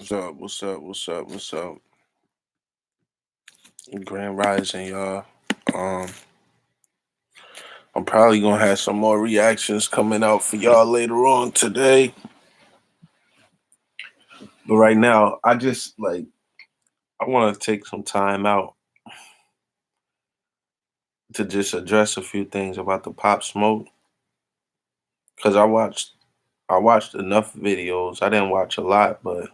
What's up? What's up? What's up? What's up? Grand Rising, y'all. Um, I'm probably gonna have some more reactions coming out for y'all later on today. But right now, I want to take some time out to just address a few things about the Pop Smoke because I watched enough videos. I didn't watch a lot, but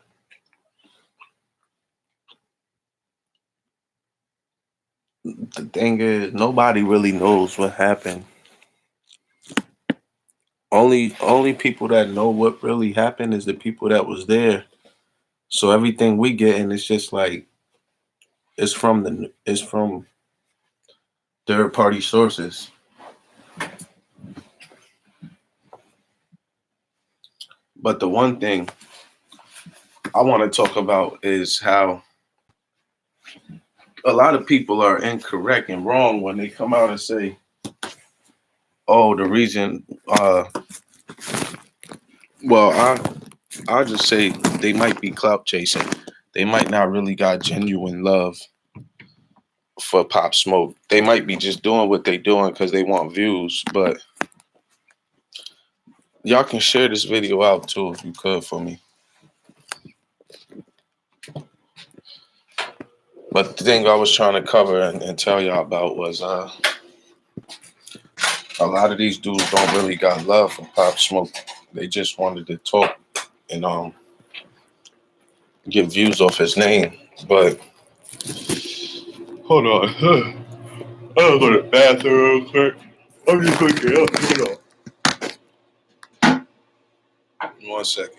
the thing is, nobody really knows what happened. Only people that know what really happened is the people that was there. So everything we get, and it's just like it's from third party sources. But the one thing I want to talk about is how a lot of people are incorrect and wrong when they come out and say, "Oh, the reason." Well, I'll just say they might be clout chasing. They might not really got genuine love for Pop Smoke. They might be just doing what they doing because they want views. But y'all can share this video out too if you could for me. But the thing I was trying to cover and tell y'all about was a lot of these dudes don't really got love for Pop Smoke. They just wanted to talk and get views off his name. But hold on, I'll go to the bathroom real quick. I'm just looking up. Hold on, 1 second.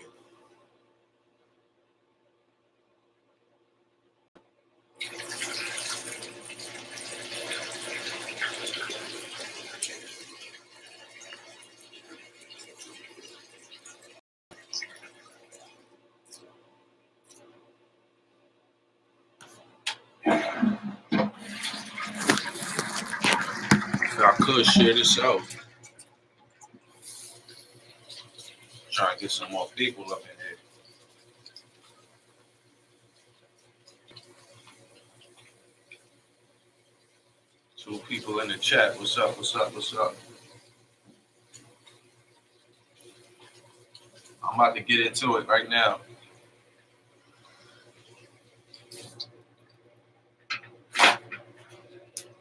I could share this out. Try to get some more people up in here. Two people in the chat. What's up? What's up? What's up? I'm about to get into it right now.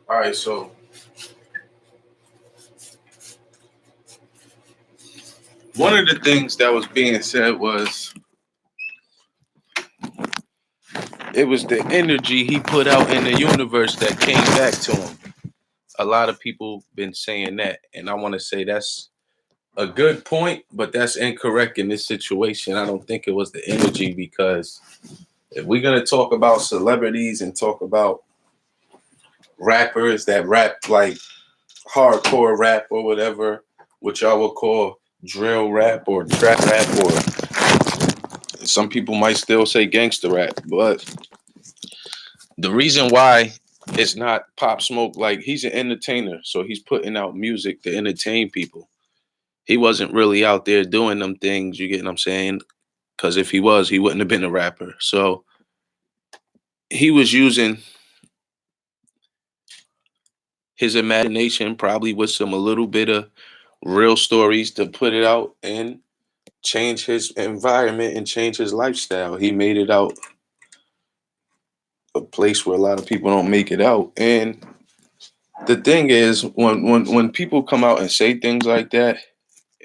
All right, so one of the things that was being said was it was the energy he put out in the universe that came back to him. A lot of people been saying that, and I want to say that's a good point, but that's incorrect in this situation. I don't think it was the energy because if we're gonna talk about celebrities and talk about rappers that rap like hardcore rap or whatever, which y'all would call drill rap or trap rap, or some people might still say gangster rap, but the reason why it's not Pop Smoke, like he's an entertainer, so he's putting out music to entertain people. He wasn't really out there doing them things, you get what I'm saying? Because if he was, he wouldn't have been a rapper. So he was using his imagination, probably with some a little bit of real stories to put it out and change his environment and change his lifestyle. He made it out a place where a lot of people don't make it out. And the thing is, when people come out and say things like that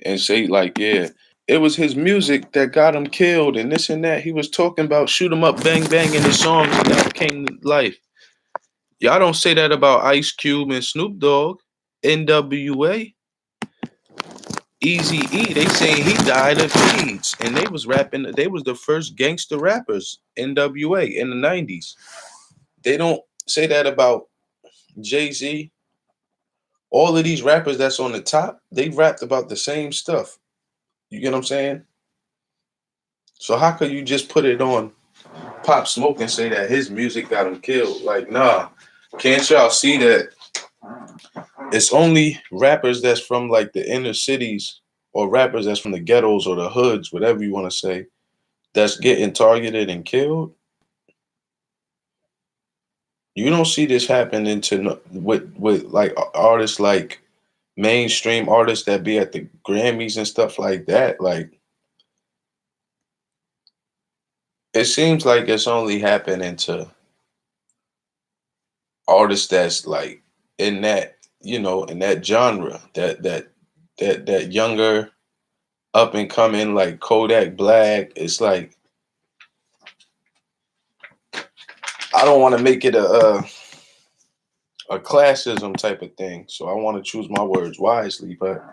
and say like, yeah, it was his music that got him killed and this and that. He was talking about shoot 'em up, bang bang in his songs and that came to life. Y'all don't say that about Ice Cube and Snoop Dogg, NWA, Easy E. They saying he died of AIDS, and they was rapping. They was the first gangster rappers, NWA, in the '90s. They don't say that about Jay-Z. All of these rappers that's on the top, they rapped about the same stuff. You get what I'm saying? So how could you just put it on Pop Smoke and say that his music got him killed? Like, nah. Can't y'all see that it's only rappers that's from like the inner cities or rappers that's from the ghettos or the hoods, whatever you want to say, that's getting targeted and killed. You don't see this happening with like artists like mainstream artists that be at the Grammys and stuff like that. Like it seems like it's only happening to artists that's like in that, in that genre, that younger up and coming, like Kodak Black. It's like I don't want to make it a classism type of thing, so I want to choose my words wisely. But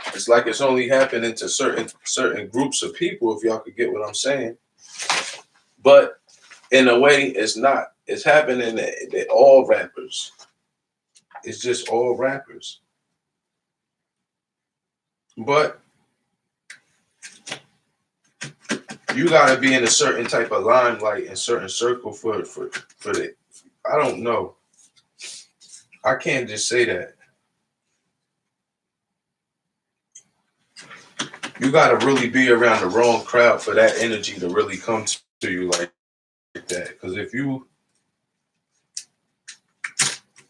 it's like it's only happening to certain groups of people. If y'all could get what I'm saying, but in a way, it's not. It's happening to all rappers. It's just all rappers. But you gotta be in a certain type of limelight and certain circle for the. I don't know. I can't just say that. You gotta really be around the wrong crowd for that energy to really come to you like that. Because if you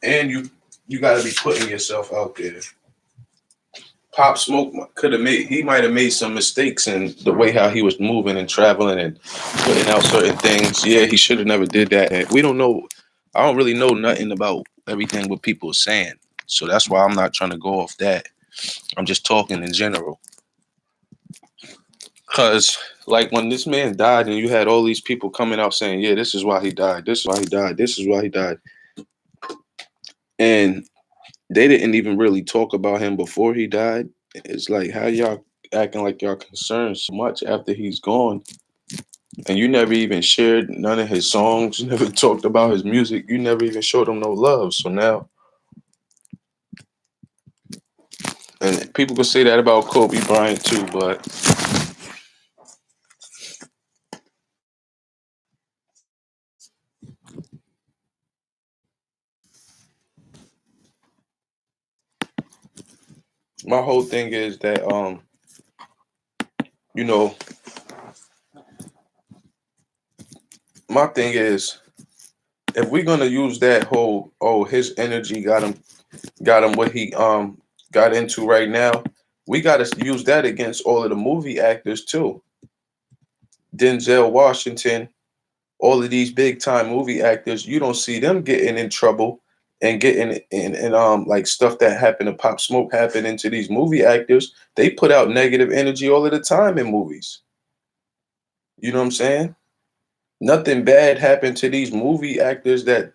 and you gotta be putting yourself out there. Pop Smoke could have made. He might have made some mistakes in the way how he was moving and traveling and putting out certain things. Yeah, he should have never did that. And we don't know. I don't really know nothing about everything what people are saying. So that's why I'm not trying to go off that. I'm just talking in general. Cause like when this man died and you had all these people coming out saying, yeah, this is why he died. This is why he died. This is why he died. And they didn't even really talk about him before he died. It's like how y'all acting like y'all concerned so much after he's gone. And you never even shared none of his songs. You never talked about his music. You never even showed him no love. So now, and people could say that about Kobe Bryant too, but my whole thing is that you know, my thing is if we're gonna use that whole his energy got him what he got into right now, we gotta use that against all of the movie actors too. Denzel Washington, all of these big time movie actors, you don't see them getting in trouble and getting in like stuff that happened to Pop Smoke happening to these movie actors. They put out negative energy all of the time in movies. You know what I'm saying? Nothing bad happened to these movie actors that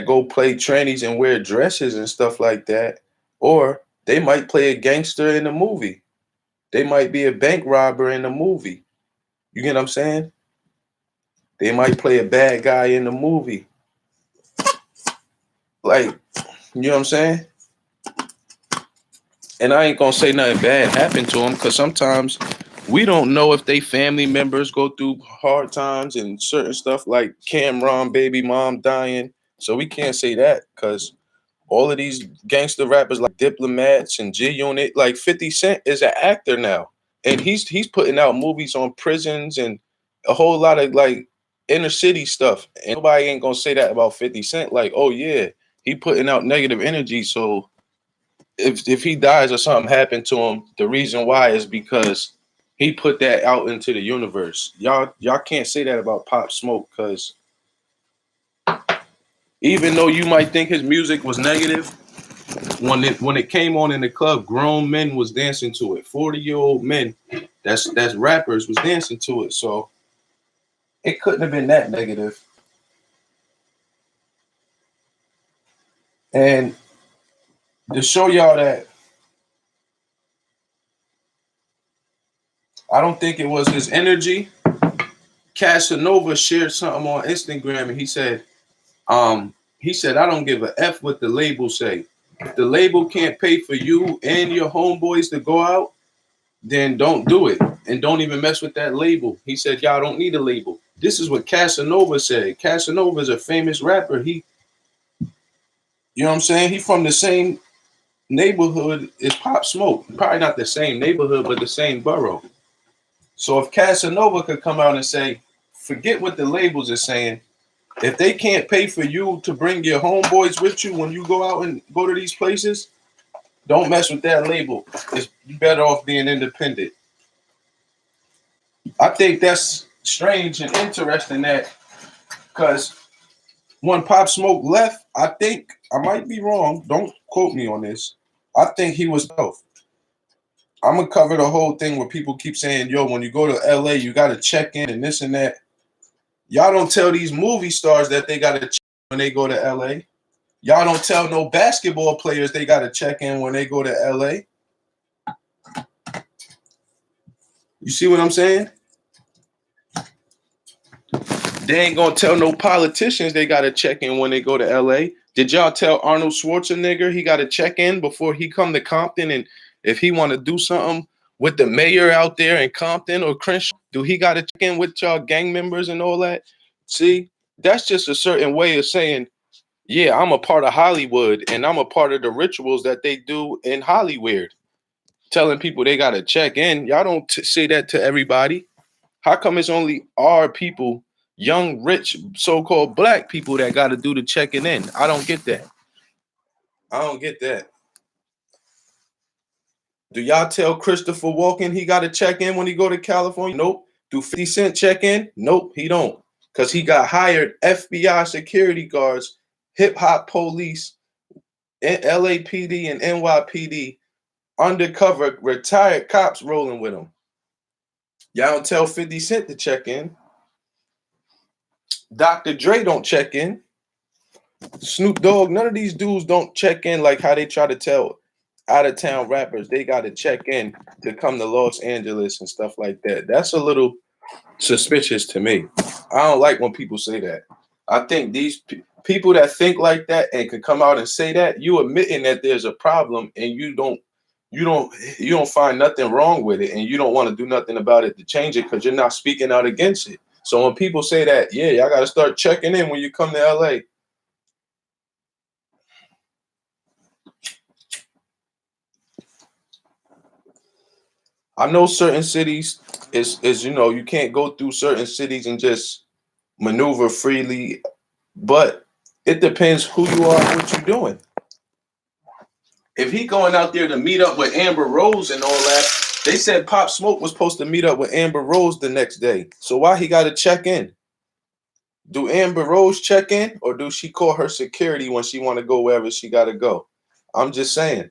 go play trannies and wear dresses and stuff like that. Or they might play a gangster in a movie. They might be a bank robber in a movie. You get what I'm saying? They might play a bad guy in the movie. Like, you know what I'm saying? And I ain't gonna say nothing bad happened to them because sometimes we don't know if they family members go through hard times and certain stuff like Cameron baby mom dying. So we can't say that because all of these gangster rappers like Diplomats and G Unit, like 50 Cent is an actor now. And he's putting out movies on prisons and a whole lot of like inner city stuff. And nobody ain't gonna say that about 50 Cent. Like, oh yeah, he putting out negative energy. So if he dies or something happened to him, the reason why is because he put that out into the universe. Y'all can't say that about Pop Smoke because even though you might think his music was negative, when it came on in the club, grown men was dancing to it. 40-year-old men, that's rappers was dancing to it. So it couldn't have been that negative. And to show y'all that I don't think it was his energy, Casanova shared something on Instagram and he said, I don't give a F what the label say. If the label can't pay for you and your homeboys to go out, then don't do it. And don't even mess with that label. He said, y'all don't need a label. This is what Casanova said. Casanova is a famous rapper. You know what I'm saying? He from the same neighborhood as Pop Smoke. Probably not the same neighborhood, but the same borough. So if Casanova could come out and say, forget what the labels are saying. If they can't pay for you to bring your homeboys with you when you go out and go to these places, don't mess with that label. It's you better off being independent. I think that's strange and interesting that because when Pop Smoke left, I think I might be wrong. Don't quote me on this. I think he was tough. I'm gonna cover the whole thing where people keep saying, "Yo, when you go to LA, you gotta check in and this and that." Y'all don't tell these movie stars that they gotta check when they go to LA. Y'all don't tell no basketball players they gotta check in when they go to LA. You see what I'm saying? They ain't gonna tell no politicians they gotta check in when they go to LA. Did y'all tell Arnold Schwarzenegger he gotta check in before he come to Compton? And if he wanna do something with the mayor out there in Compton or Crenshaw, do he gotta check in with y'all gang members and all that? See, that's just a certain way of saying, yeah, I'm a part of Hollywood and I'm a part of the rituals that they do in Hollywood. Telling people they gotta check in. Y'all don't say that to everybody. How come it's only our people, young, rich, so-called black people that got to do the checking in? I don't get that. I don't get that. Do y'all tell Christopher Walken he got to check in when he go to California? Nope. Do 50 Cent check in? Nope, he don't. Because he got hired FBI security guards, hip-hop police, LAPD and NYPD, undercover retired cops rolling with him. Y'all don't tell 50 Cent to check in. Dr. Dre don't check in. Snoop Dogg, none of these dudes don't check in like how they try to tell out of town rappers they got to check in to come to Los Angeles and stuff like that. That's a little suspicious to me. I don't like when people say that. I think these people that think like that and can come out and say that, you admitting that there's a problem and you don't find nothing wrong with it and you don't want to do nothing about it to change it because you're not speaking out against it. So when people say that, yeah, y'all got to start checking in when you come to LA. I know certain cities is you can't go through certain cities and just maneuver freely, but it depends who you are and what you're doing. If he going out there to meet up with Amber Rose and all that, they said Pop Smoke was supposed to meet up with Amber Rose the next day. So why he got to check in? Do Amber Rose check in or do she call her security when she want to go wherever she got to go? I'm just saying.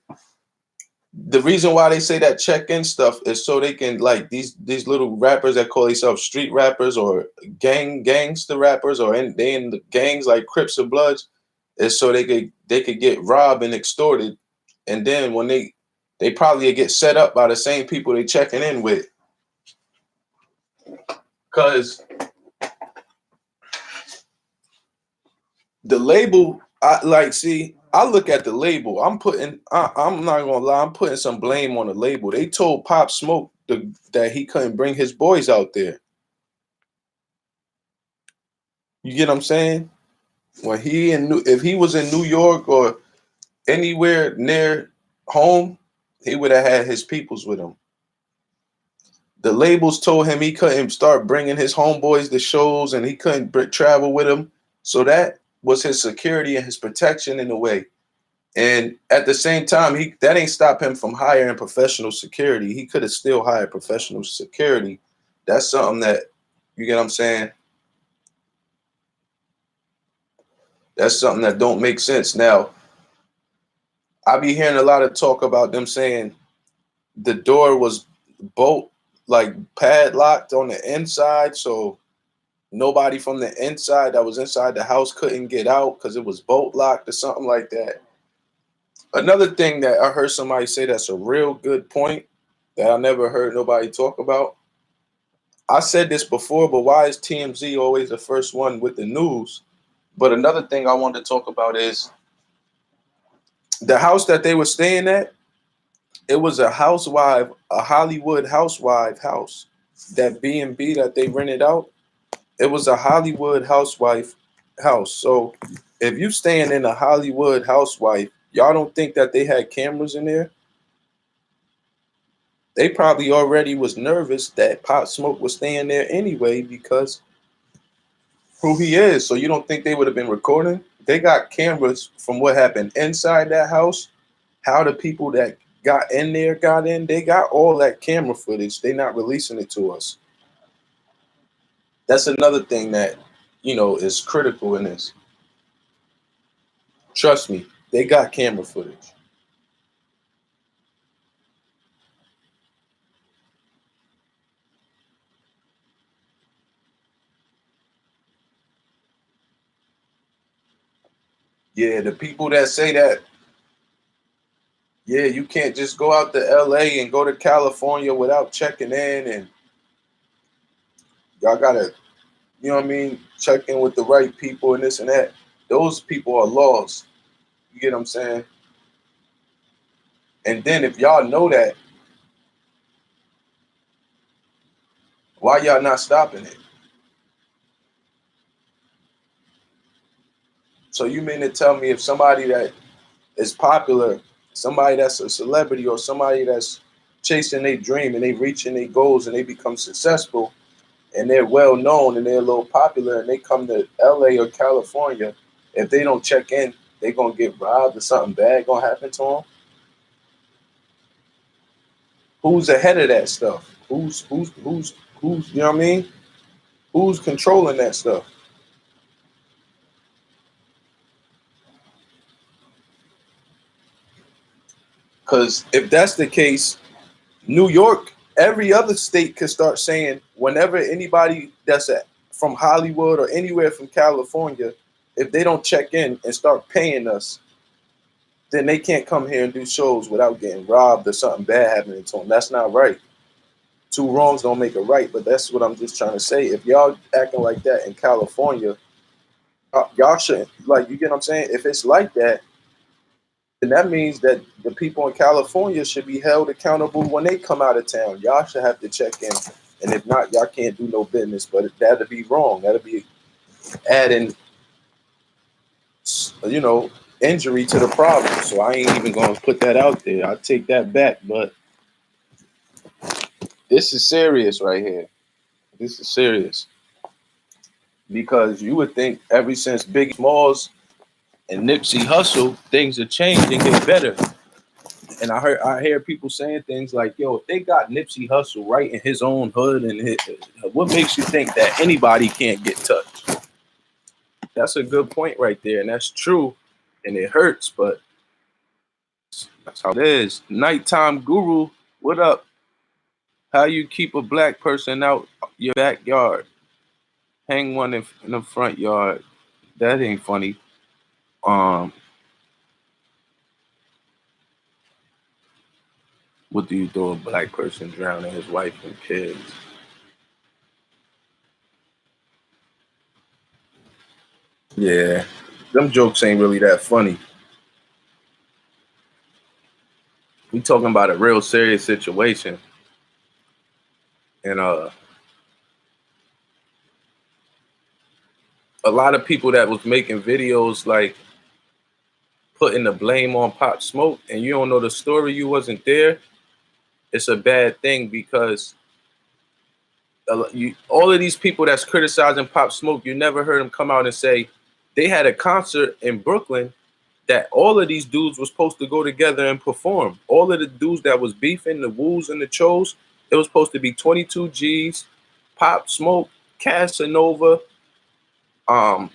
The reason why they say that check-in stuff is so they can like these little rappers that call themselves street rappers or gangster rappers or they in the gangs like Crips or Bloods is so they could get robbed and extorted, and then when they probably get set up by the same people they checking in with, because the label I look at the label. I'm not gonna lie. I'm putting some blame on the label. They told Pop Smoke that he couldn't bring his boys out there. You get what I'm saying? When if he was in New York or anywhere near home, he would have had his peoples with him. The labels told him he couldn't start bringing his homeboys to shows and he couldn't travel with him. So that was his security and his protection in a way. And at the same time, that ain't stop him from hiring professional security. He could have still hired professional security. That's something that, you get what I'm saying? That's something that don't make sense. Now, I be hearing a lot of talk about them saying the door was bolt like padlocked on the inside, so nobody from the inside that was inside the house couldn't get out because it was bolt locked or something like that. Another thing that I heard somebody say that's a real good point that I never heard nobody talk about. I said this before, but why is TMZ always the first one with the news? But another thing I wanted to talk about is the house that they were staying at. It was a Hollywood housewife house. That B&B that they rented out, it was a Hollywood housewife house. So if you staying in a Hollywood housewife, y'all don't think that they had cameras in there? They probably already was nervous that Pop Smoke was staying there anyway because who he is. So you don't think they would have been recording? They got cameras from what happened inside that house, how the people that got in there got in. They got all that camera footage. They not releasing it to us. That's another thing that, is critical in this. Trust me, they got camera footage. Yeah, the people that say that, yeah, you can't just go out to LA and go to California without checking in, and y'all gotta, check in with the right people and this and that. Those people are lost. You get what I'm saying? And then if y'all know that, why y'all not stopping it? So you mean to tell me if somebody that is popular, somebody that's a celebrity or somebody that's chasing their dream and they reaching their goals and they become successful and they're well known and they're a little popular and they come to LA or California, if they don't check in, they're gonna get robbed or something bad gonna happen to them? Who's ahead of that stuff? Who's you know what I mean? Who's controlling that stuff? Because if that's the case, New York, every other state could start saying whenever anybody from Hollywood or anywhere from California, if they don't check in and start paying us, then they can't come here and do shows without getting robbed or something bad happening to them. That's not right. Two wrongs don't make a right, but that's what I'm just trying to say. If y'all acting like that in California, y'all shouldn't. Like, you get what I'm saying? If it's like that, then that means that the people in California should be held accountable when they come out of town. Y'all should have to check in, and if not, y'all can't do no business. But that'd be wrong. That'd be adding, you know, injury to the problem. So I ain't even gonna put that out there. I take that back. But this is serious right here. This is serious because you would think ever since Biggie Smalls and Nipsey Hussle, things have changed and get better. And I hear people saying things like, "Yo, if they got Nipsey Hussle right in his own hood, what makes you think that anybody can't get touched?" That's a good point right there, and that's true, and it hurts, but that's how it is. Nighttime Guru, what up? How you keep a black person out your backyard? Hang one in the front yard. That ain't funny. Um, what do you do? A black person drowning his wife and kids? Yeah, them jokes ain't really that funny. We talking about a real serious situation, and a lot of people that was making videos like putting the blame on Pop Smoke, and you don't know the story, you wasn't there. It's a bad thing because all of these people that's criticizing Pop Smoke, you never heard them come out and say they had a concert in Brooklyn that all of these dudes were supposed to go together and perform. All of the dudes that was beefing, the Woos and the Chos, it was supposed to be 22 G's, Pop Smoke, Casanova, um,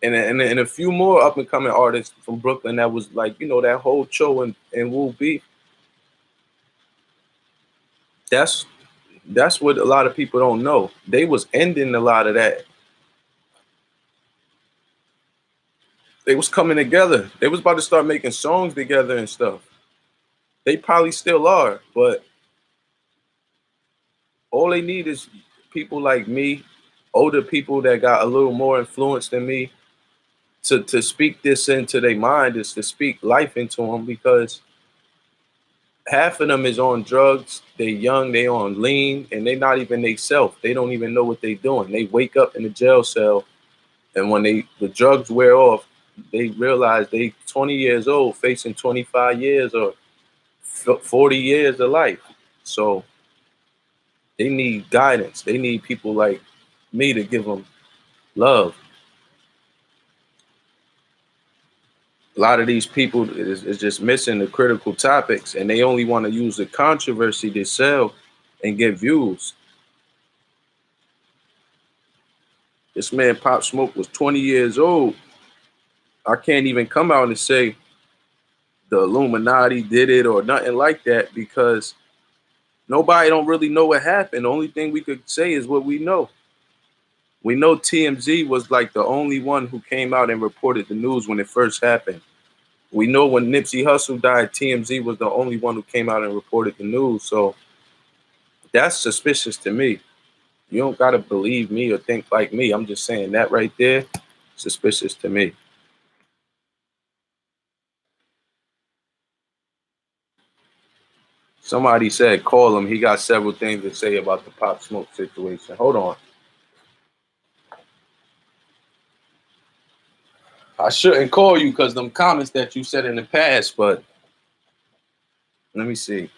and a few more up and coming artists from Brooklyn that was like, that whole Cho and Woo beef. That's that's what a lot of people don't know. They was ending a lot of that. They was coming together. They was about to start making songs together and stuff. They probably still are, but all they need is people like me, older people that got a little more influence than me, to speak this into their mind, is to speak life into them, because half of them is on drugs. They young, they on lean, and they not even they self. They don't even know what they doing. They wake up in the jail cell, and when the drugs wear off, they realize they 20 years old facing 25 years or 40 years of life. So they need guidance. They need people like me to give them love. A lot of these people is just missing the critical topics, and they only want to use the controversy to sell and get views. This man Pop Smoke was 20 years old. I can't even come out and say the Illuminati did it or nothing like that because nobody don't really know what happened. The only thing we could say is what we know. We know TMZ was like the only one who came out and reported the news when it first happened. We know when Nipsey Hussle died, TMZ was the only one who came out and reported the news. So that's suspicious to me. You don't gotta believe me or think like me. I'm just saying that right there, suspicious to me. Somebody said call him. He got several things to say about the Pop Smoke situation. Hold on. I shouldn't call you because them comments that you said in the past, but let me see.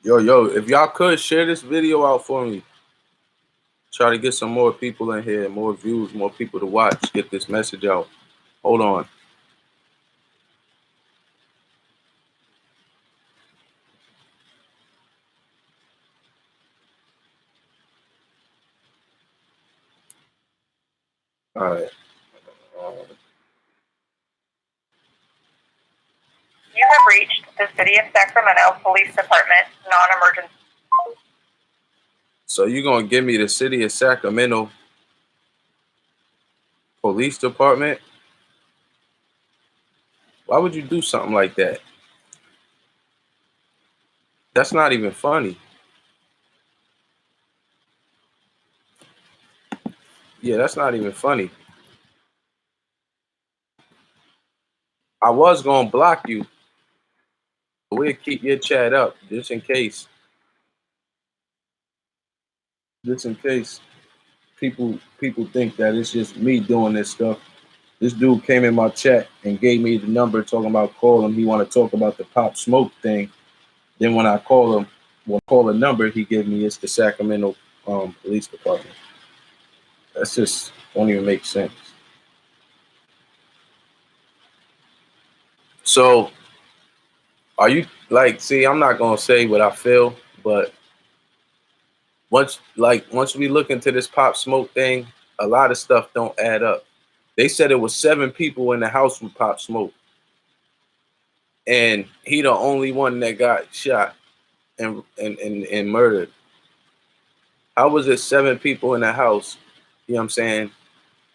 Yo, if y'all could share this video out for me. Try to get some more people in here, more views, more people to watch, get this message out. Hold on. All right. You have reached the City of Sacramento Police Department non-emergency. So you're going to give me the City of Sacramento Police Department? Why would you do something like that? That's not even funny. Yeah, that's not even funny. I was going to block you. But we'll keep your chat up just in case. Just in case people think that it's just me doing this stuff. This dude came in my chat and gave me the number talking about call him. He want to talk about the Pop Smoke thing. Then when I call him, call the number he gave me, it's the Sacramento Police Department. That's just don't even make sense. So are you like, see, I'm not gonna say what I feel, but once we look into this Pop Smoke thing, a lot of stuff don't add up. They said it was 7 people in the house with Pop Smoke, and he the only one that got shot and murdered. How was it 7 people in the house? You know what I'm saying?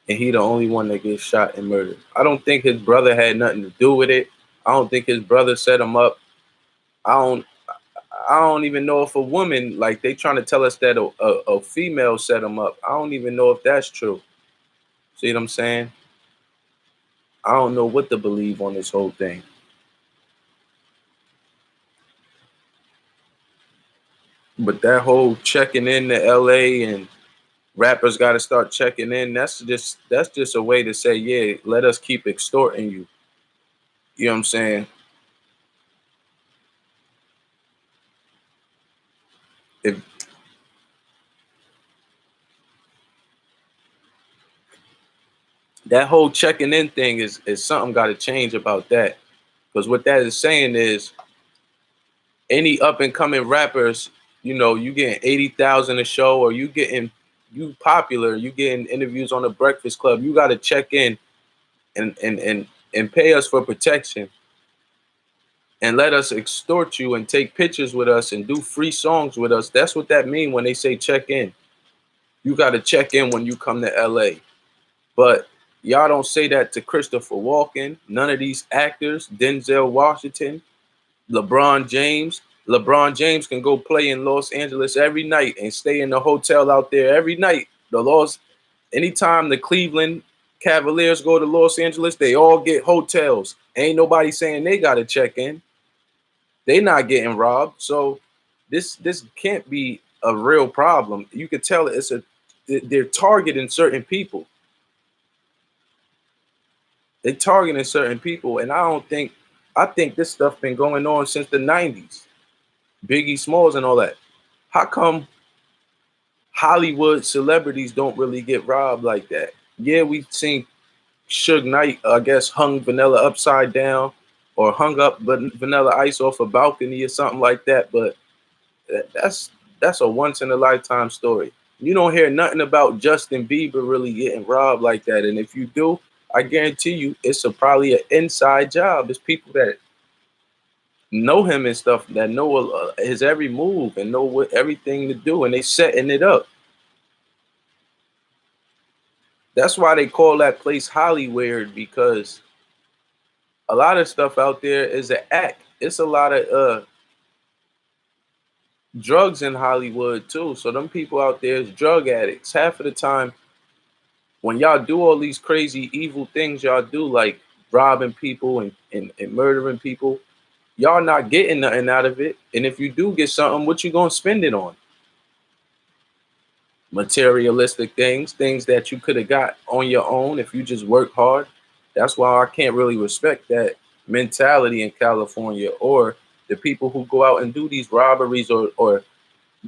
And he the only one that gets shot and murdered. I don't think his brother had nothing to do with it. I don't think his brother set him up. I don't even know if a woman, like they trying to tell us that a female set him up. I don't even know if that's true. See what I'm saying? I don't know what to believe on this whole thing. But that whole checking in to LA and rappers got to start checking in, that's just a way to say, yeah, let us keep extorting you. You know what I'm saying? If that whole checking in thing is something got to change about that. Because what that is saying is any up and coming rappers, you know, you getting 80,000 a show, or you popular, you getting interviews on the Breakfast Club, you got to check in and pay us for protection and let us extort you and take pictures with us and do free songs with us. That's what that mean when they say check in. You got to check in when you come to LA. But y'all don't say that to Christopher Walken, none of these actors, Denzel Washington, LeBron James. LeBron James can go play in Los Angeles every night and stay in the hotel out there every night. Anytime the Cleveland Cavaliers go to Los Angeles, they all get hotels. Ain't nobody saying they got to check in. They not getting robbed. So this can't be a real problem. You could tell they're targeting certain people. They're targeting certain people, and I think this stuff been going on since the '90s. Biggie Smalls and all that. How come Hollywood celebrities don't really get robbed like that? Yeah, we've seen Suge Knight, I guess, hung Vanilla upside down or hung up Vanilla Ice off a balcony or something like that. But that's that's a once in a lifetime story. You don't hear nothing about Justin Bieber really getting robbed like that. And if you do, I guarantee you, it's probably an inside job. It's people that know him and stuff that know his every move and know what everything to do, and they setting it up. That's why they call that place Hollyweird, because a lot of stuff out there is an act. It's a lot of drugs in Hollywood too. So them people out there is drug addicts. Half of the time, when y'all do all these crazy evil things y'all do, like robbing people and murdering people, y'all not getting nothing out of it. And if you do get something, what you gonna spend it on? Materialistic things, things that you could have got on your own if you just work hard. That's why I can't really respect that mentality in California, or the people who go out and do these robberies, or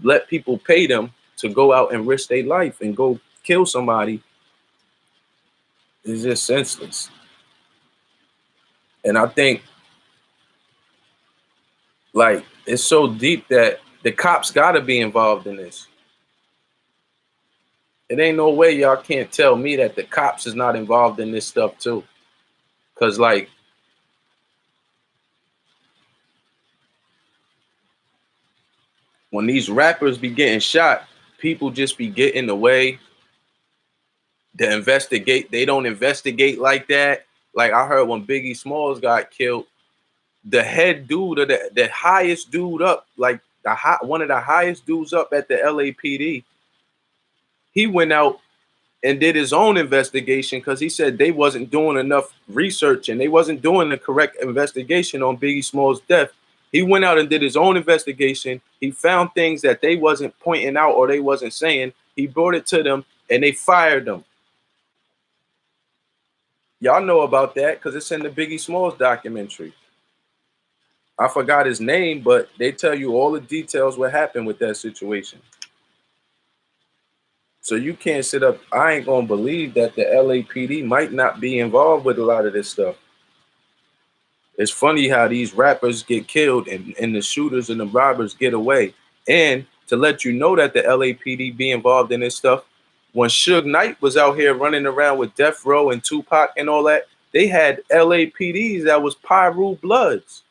let people pay them to go out and risk their life and go kill somebody. Is just senseless. And I think, like, it's so deep that the cops got to be involved in this. It ain't no way y'all can't tell me that the cops is not involved in this stuff too. Cause like, when these rappers be getting shot, people just be getting away. They don't investigate like that. Like, I heard when Biggie Smalls got killed, the head dude, or the highest dude up, like one of the highest dudes up at the LAPD, he went out and did his own investigation, because he said they wasn't doing enough research and they wasn't doing the correct investigation on Biggie Smalls' death. He went out and did his own investigation. He found things that they wasn't pointing out or they wasn't saying. He brought it to them and they fired them. Y'all know about that because it's in the Biggie Smalls documentary. I forgot his name, but they tell you all the details what happened with that situation. So you can't sit up. I ain't gonna believe that the LAPD might not be involved with a lot of this stuff. It's funny how these rappers get killed and the shooters and the robbers get away. And to let you know that the LAPD be involved in this stuff, when Suge Knight was out here running around with Death Row and Tupac and all that, they had LAPDs that was Pyru Bloods.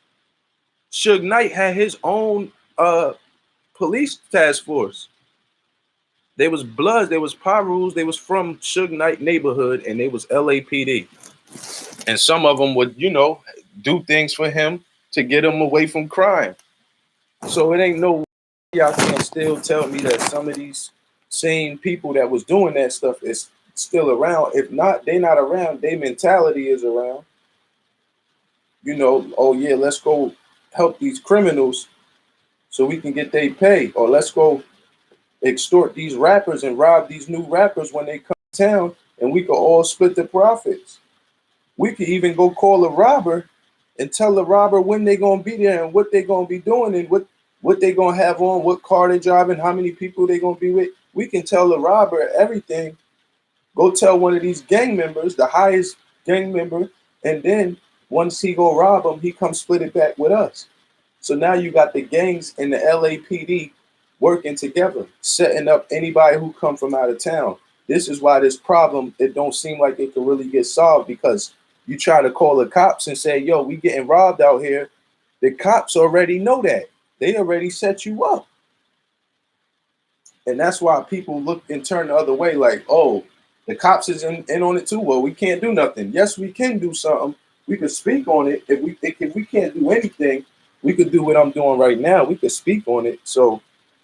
Suge Knight had his own police task force. They was Bloods, they was Pyrus, they was from Suge Knight neighborhood, and they was LAPD. And some of them would, do things for him to get him away from crime. So it ain't no way y'all can't still tell me that some of these same people that was doing that stuff is still around. If not, they not around. Their mentality is around. Oh yeah, let's go help these criminals so we can get their pay, or let's go extort these rappers and rob these new rappers when they come to town, and we could all split the profits. We could even go call a robber and tell the robber when they're gonna be there and what they're gonna be doing and what they're gonna have on, what car they're driving, how many people they're gonna be with. We can tell the robber everything. Go tell one of these gang members, the highest gang member, and then once he go rob them, he comes split it back with us. So now you got the gangs and the LAPD working together, setting up anybody who come from out of town. This is why this problem, it don't seem like it can really get solved, because you try to call the cops and say, yo, we getting robbed out here. The cops already know that. They already set you up. And that's why people look and turn the other way like, oh, the cops is in on it too. Well, we can't do nothing. Yes, we can do something. We could speak on it. If we can't do anything, we could do what I'm doing right now. We could speak on it. So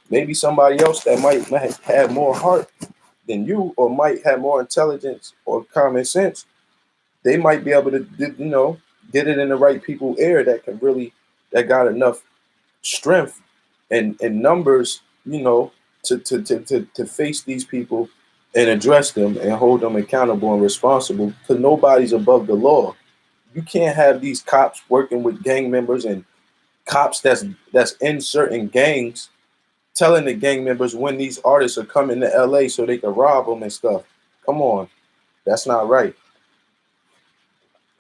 maybe somebody else that might have more heart than you, or might have more intelligence or common sense, they might be able to, get it in the right people' ear, that got enough strength and numbers, to face these people and address them and hold them accountable and responsible, because nobody's above the law. You can't have these cops working with gang members and cops that's in certain gangs telling the gang members when these artists are coming to LA so they can rob them and stuff. Come on, that's not right.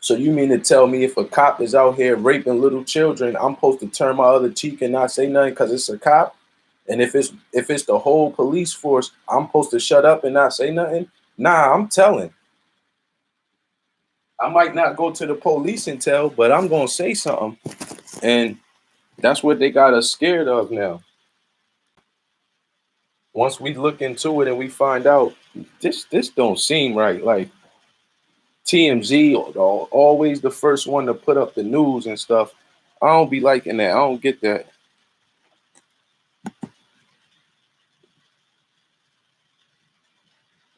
So you mean to tell me if a cop is out here raping little children, I'm supposed to turn my other cheek and not say nothing because it's a cop? And if it's the whole police force, I'm supposed to shut up and not say nothing? Nah, I'm telling. I might not go to the police and tell, but I'm gonna say something. And that's what they got us scared of now. Once we look into it and we find out this don't seem right. Like TMZ always the first one to put up the news and stuff. I don't be liking that. I don't get that.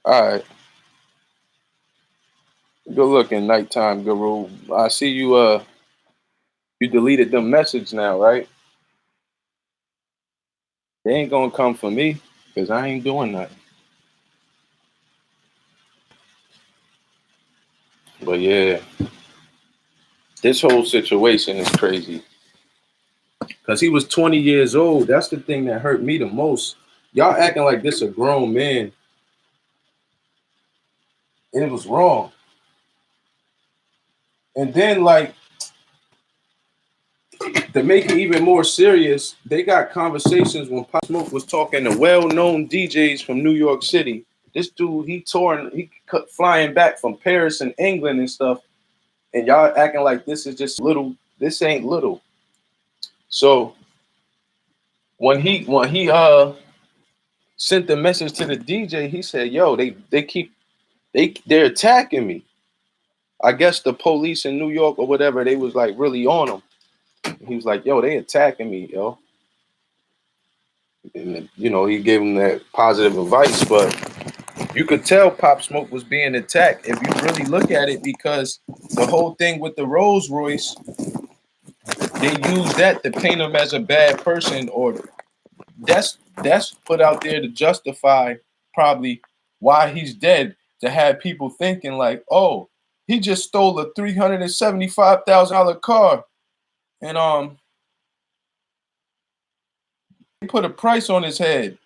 All right. Good looking, nighttime guru. I see you deleted the message now, right? They ain't gonna come for me because I ain't doing nothing. But yeah, this whole situation is crazy. Cause he was 20 years old. That's the thing that hurt me the most. Y'all acting like this a grown man. And it was wrong. And then like to make it even more serious, they got conversations when Pop Smoke was talking to well-known DJs from New York City. This dude, he flying back from Paris and England and stuff. And y'all acting like this is just little. This ain't little. So when he sent the message to the DJ, he said, "Yo, they're attacking me." I guess the police in New York or whatever, they was like really on him. He was like, "Yo, they attacking me, yo." And he gave him that positive advice, but you could tell Pop Smoke was being attacked if you really look at it, because the whole thing with the Rolls Royce, they use that to paint him as a bad person, or that's put out there to justify probably why he's dead, to have people thinking like, oh, he just stole a $375,000 car, and he put a price on his head.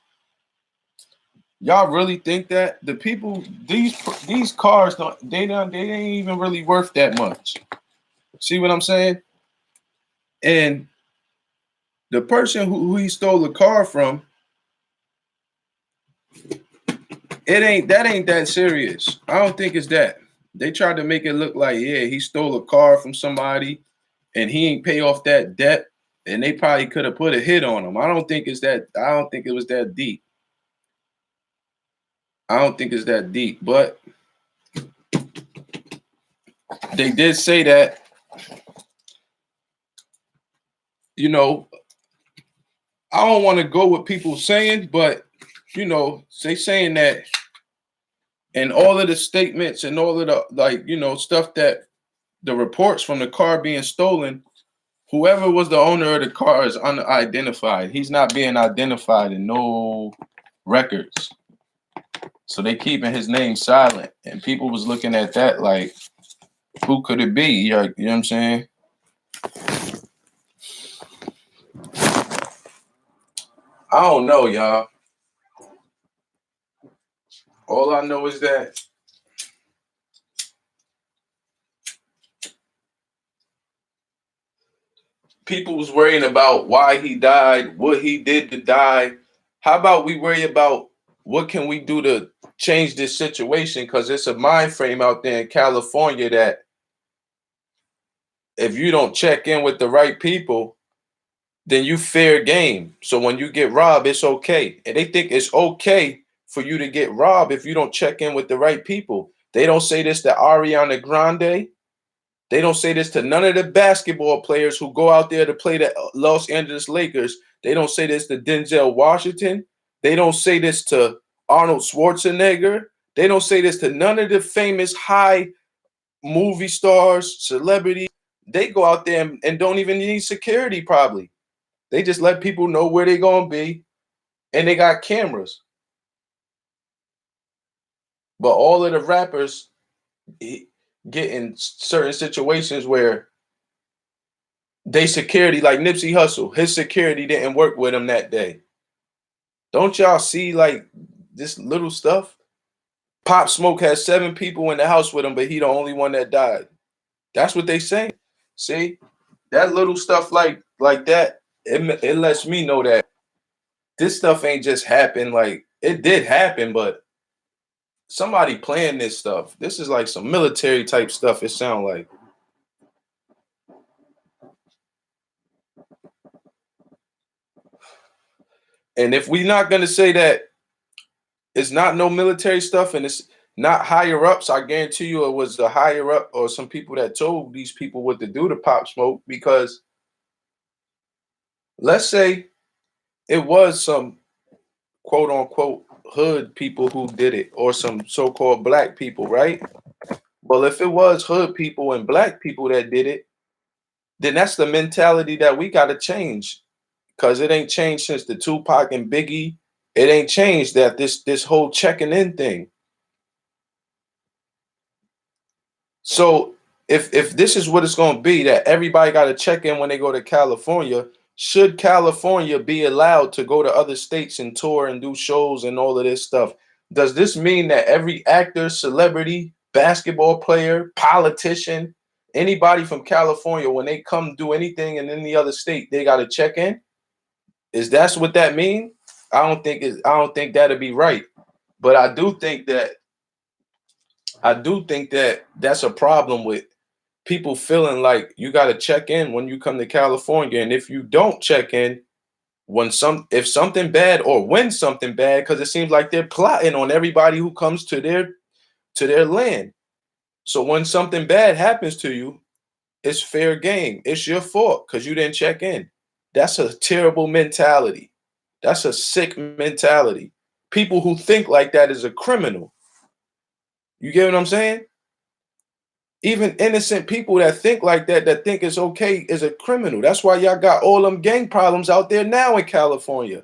Y'all really think that the people, these cars they ain't even really worth that much? See what I'm saying? And the person who he stole the car from, it ain't that serious. I don't think it's that. They tried to make it look like, yeah, he stole a car from somebody and he ain't pay off that debt, and they probably could have put a hit on him. I don't think it was that deep. I don't think it's that deep, but they did say that, I don't want to go with people saying, but they saying that, and all of the statements and all of the stuff, that the reports from the car being stolen, whoever was the owner of the car is unidentified. He's not being identified in no records. So they keeping his name silent. And people was looking at that like, who could it be? You know what I'm saying? I don't know, y'all. All I know is that people was worrying about why he died, what he did to die. How about we worry about what can we do to change this situation? Because it's a mind frame out there in California that if you don't check in with the right people, then you fair game. So when you get robbed, it's okay. And they think it's okay for you to get robbed if you don't check in with the right people. They don't say this to Ariana Grande. They don't say this to none of the basketball players who go out there to play the Los Angeles Lakers. They don't say this to Denzel Washington. They don't say this to Arnold Schwarzenegger. They don't say this to none of the famous high movie stars, celebrities. They go out there and don't even need security probably. They just let people know where they're going to be. and they got cameras. But all of the rappers get in certain situations where they security, like Nipsey Hussle, his security didn't work with him that day. Don't y'all see like this little stuff? Pop Smoke has 7 people in the house with him, but he the only one that died. That's what they say. See, that little stuff like that, it lets me know that this stuff ain't just happened. Like it did happen, but somebody playing this stuff. This is like some military type stuff. It sound like. And if we're not gonna say that it's not no military stuff and it's not higher ups, I guarantee you it was the higher up or some people that told these people what to do to Pop Smoke. Because let's say it was some quote unquote hood people who did it, or some so-called black people, right? Well, if it was hood people and black people that did it, then that's the mentality that we got to change. Because it ain't changed since the Tupac and Biggie. It ain't changed that this whole checking in thing. So if this is what it's going to be, that everybody got to check in when they go to California, should California be allowed to go to other states and tour and do shows and all of this stuff? Does this mean that every actor, celebrity, basketball player, politician, anybody from California, when they come do anything in any other state, they got to check in? Is that's what that mean? I don't think that'd be right. But I do think that that's a problem with people feeling like you got to check in when you come to California, and if you don't check in if something bad or when something bad, because it seems like they're plotting on everybody who comes to their land. So when something bad happens to you, it's fair game. It's your fault because you didn't check in. That's a terrible mentality. That's a sick mentality. People who think like that is a criminal. You get what I'm saying? Even innocent people that think like that, that think it's okay, is a criminal. That's why y'all got all them gang problems out there now in California.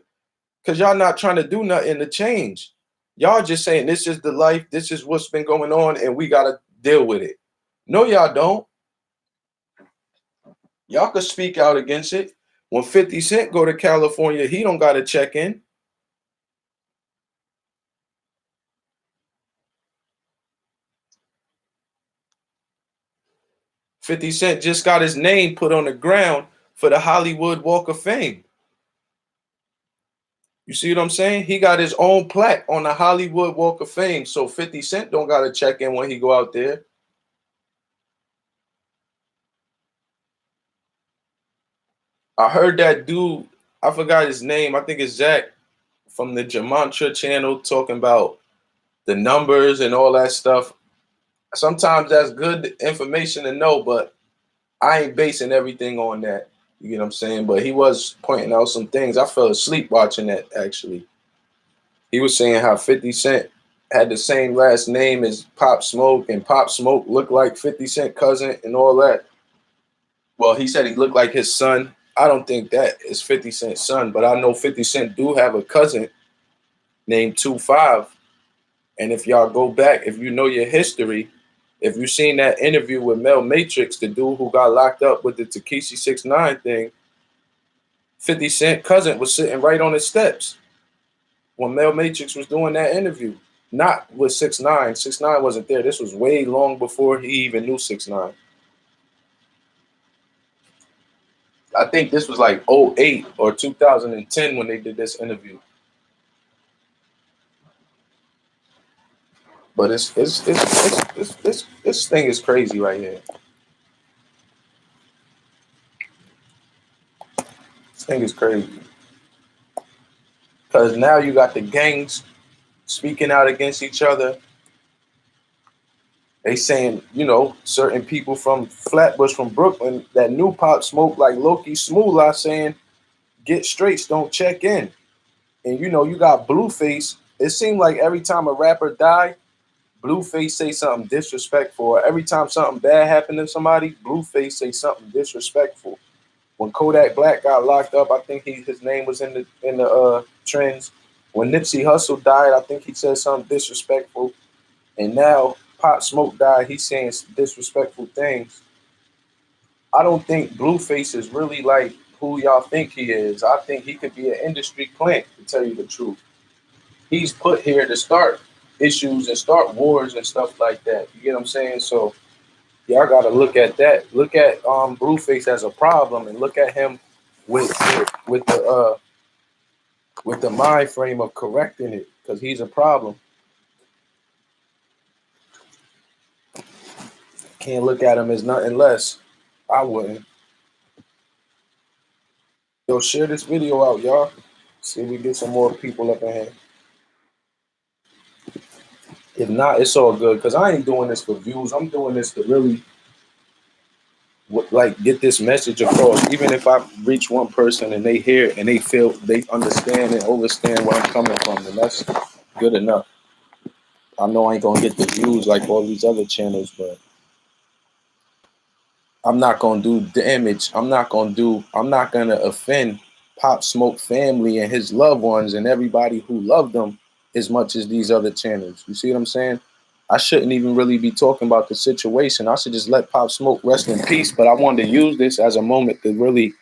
Because y'all not trying to do nothing to change. Y'all just saying this is the life, this is what's been going on, and we gotta deal with it. No, y'all don't. Y'all could speak out against it. When 50 Cent go to California, he don't gotta check in. 50 Cent just got his name put on the ground for the Hollywood Walk of Fame. You see what I'm saying? He got his own plaque on the Hollywood Walk of Fame. So 50 Cent don't got to check in when he go out there. I heard that dude, I forgot his name. I think it's Zach from the Jamantra channel talking about the numbers and all that stuff. Sometimes that's good information to know, but I ain't basing everything on that. You get what I'm saying? But he was pointing out some things. I fell asleep watching that, actually. He was saying how 50 Cent had the same last name as Pop Smoke, and Pop Smoke looked like 50 Cent cousin and all that. Well, he said he looked like his son. I don't think that is 50 Cent's son, but I know 50 Cent do have a cousin named 25. And if y'all go back, if you know your history, if you've seen that interview with Mel Matrix, the dude who got locked up with the Takeshi 6ix9ine thing, 50 Cent cousin was sitting right on his steps when Mel Matrix was doing that interview. Not with 6ix9ine. 6ix9ine wasn't there. This was way long before he even knew 6ix9ine. I think this was like '08 or 2010 when they did this interview. But this thing is crazy right here. This thing is crazy. Because now you got the gangs speaking out against each other. They saying, certain people from Flatbush, from Brooklyn, that knew Pop Smoke, like Loki Smoola, saying, get straights, don't check in. And you got Blueface. It seemed like every time a rapper died, Blueface say something disrespectful. Every time something bad happened to somebody, Blueface say something disrespectful. When Kodak Black got locked up, I think his name was in the trends. When Nipsey Hussle died, I think he said something disrespectful. And now Pop Smoke died, he's saying disrespectful things. I don't think Blueface is really like who y'all think he is. I think he could be an industry plant, to tell you the truth. He's put here to start issues and start wars and stuff like that. You get what I'm saying? So y'all got to look at that. Look at Blueface as a problem, and look at him with with the mind frame of correcting it, because he's a problem. Can't look at him as nothing less. I wouldn't. Yo, share this video out, y'all. See if we get some more people up in here. If not, it's all good, because I ain't doing this for views. I'm doing this to really like get this message across. Even if I reach one person and they hear it and they feel they understand and understand where I'm coming from, then that's good enough. I know I ain't gonna get the views like all these other channels, but I'm not gonna do damage. I'm not gonna offend Pop Smoke family and his loved ones and everybody who loved them as much as these other channels. You see what I'm saying? I shouldn't even really be talking about the situation. I should just let Pop Smoke rest in peace. But I wanted to use this as a moment to really,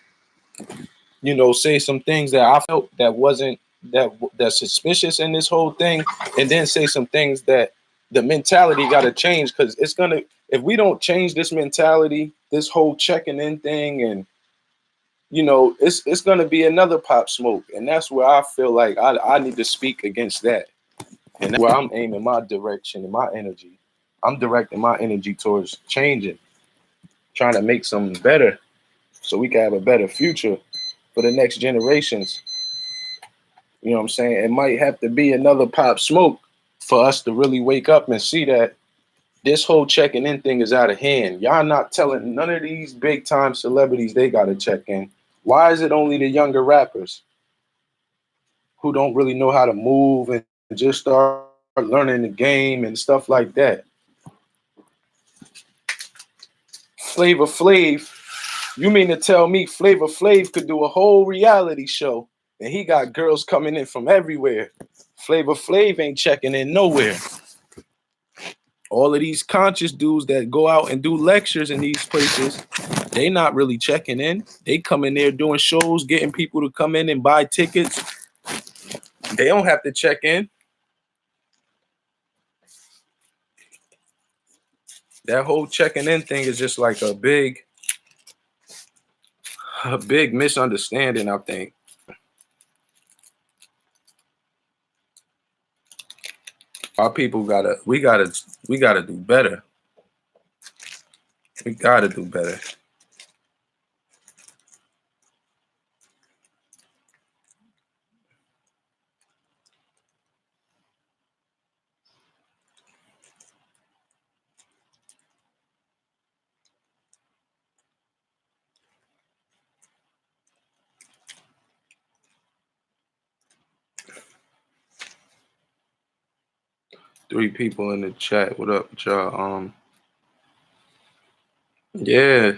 say some things that I felt that wasn't that's suspicious in this whole thing, and then say some things that the mentality got to change, because it's gonna, if we don't change this mentality, this whole checking in thing, and it's gonna be another Pop Smoke, and that's where I feel like I need to speak against that, and that's where I'm aiming my direction and my energy. I'm directing my energy towards changing, trying to make something better, so we can have a better future for the next generations. You know what I'm saying? It might have to be another Pop Smoke for us to really wake up and see that this whole checking in thing is out of hand. Y'all not telling none of these big time celebrities they got to check in. Why is it only the younger rappers who don't really know how to move and just start learning the game and stuff like that? Flavor Flav, you mean to tell me Flavor Flav could do a whole reality show and he got girls coming in from everywhere? Flavor Flav ain't checking in nowhere. All of these conscious dudes that go out and do lectures in these places, they not really checking in. They come in there doing shows, getting people to come in and buy tickets. They don't have to check in. That whole checking in thing is just like a big misunderstanding, I think. Our people we gotta do better. We gotta do better. Three people in the chat. What up, y'all? Yeah.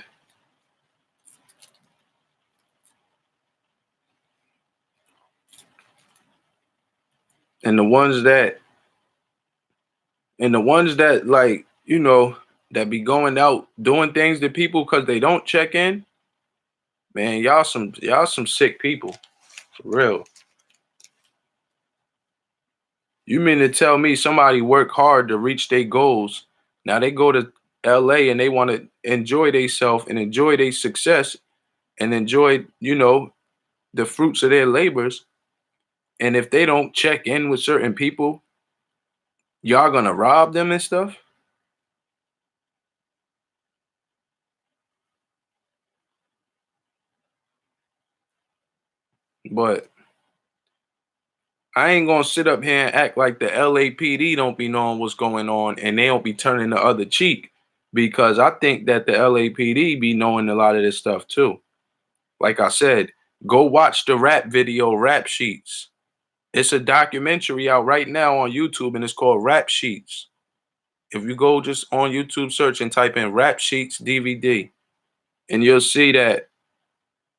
And the ones that like, that be going out doing things to people because they don't check in, man, y'all some sick people. For real. You mean to tell me somebody work hard to reach their goals? Now they go to LA and they want to enjoy themselves and enjoy their success and enjoy, the fruits of their labors. And if they don't check in with certain people, y'all gonna rob them and stuff? But I ain't gonna sit up here and act like the LAPD don't be knowing what's going on and they don't be turning the other cheek, because I think that the LAPD be knowing a lot of this stuff too. Like I said, go watch the rap video Rap Sheets. It's a documentary out right now on YouTube and it's called Rap Sheets. If you go just on YouTube search and type in Rap Sheets DVD, and you'll see that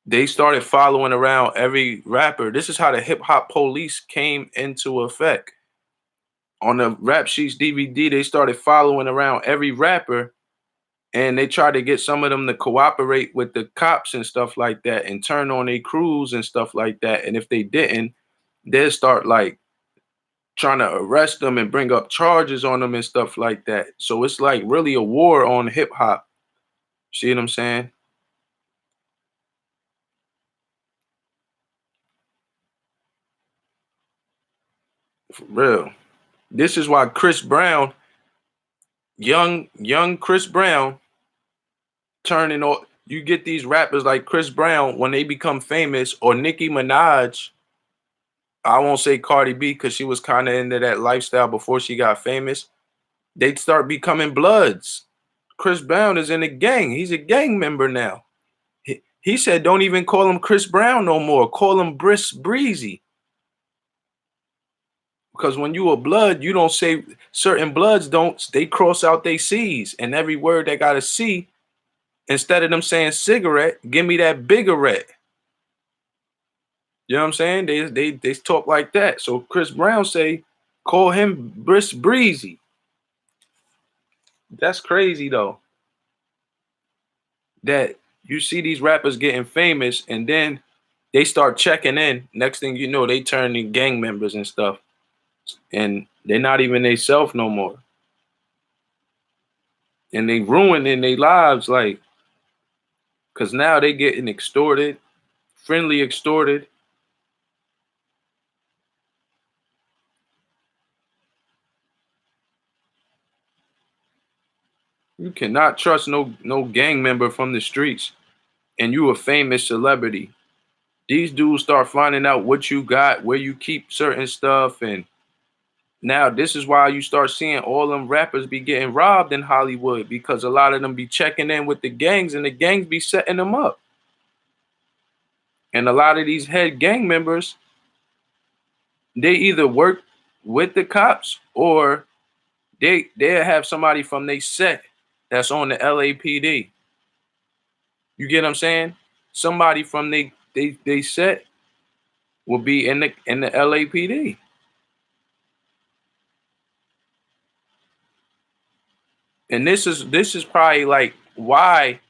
They started following around every rapper. This is how the hip hop police came into effect. On the Rap Sheets DVD, they started following around every rapper, and they tried to get some of them to cooperate with the cops and stuff like that and turn on their crews and stuff like that. And if they didn't, they'd start like trying to arrest them and bring up charges on them and stuff like that. So it's like really a war on hip hop. See what I'm saying? For real. This is why Chris Brown, young Chris Brown, turning on. You get these rappers like Chris Brown when they become famous, or Nicki Minaj. I won't say Cardi B because she was kind of into that lifestyle before she got famous. They'd start becoming Bloods. Chris Brown is in a gang. He's a gang member now. He said, don't even call him Chris Brown no more. Call him Briss Breezy. Because when you a Blood, you don't say, certain Bloods don't, they cross out their C's. And every word they got a C, instead of them saying cigarette, give me that biggerette. You know what I'm saying? They talk like that. So Chris Brown say, call him Briss Breezy. That's crazy though. That you see these rappers getting famous and then they start checking in. Next thing you know, they turn into gang members and stuff. And they're not even they self no more. And they ruining their lives, like, cause now they getting extorted, friendly extorted. You cannot trust no gang member from the streets, and you a famous celebrity. These dudes start finding out what you got, where you keep certain stuff, and now this is why you start seeing all them rappers be getting robbed in Hollywood, because a lot of them be checking in with the gangs and the gangs be setting them up. And a lot of these head gang members, they either work with the cops or they'll have somebody from they set that's on the LAPD. You get what I'm saying? Somebody from they set will be in the LAPD. And this is probably like why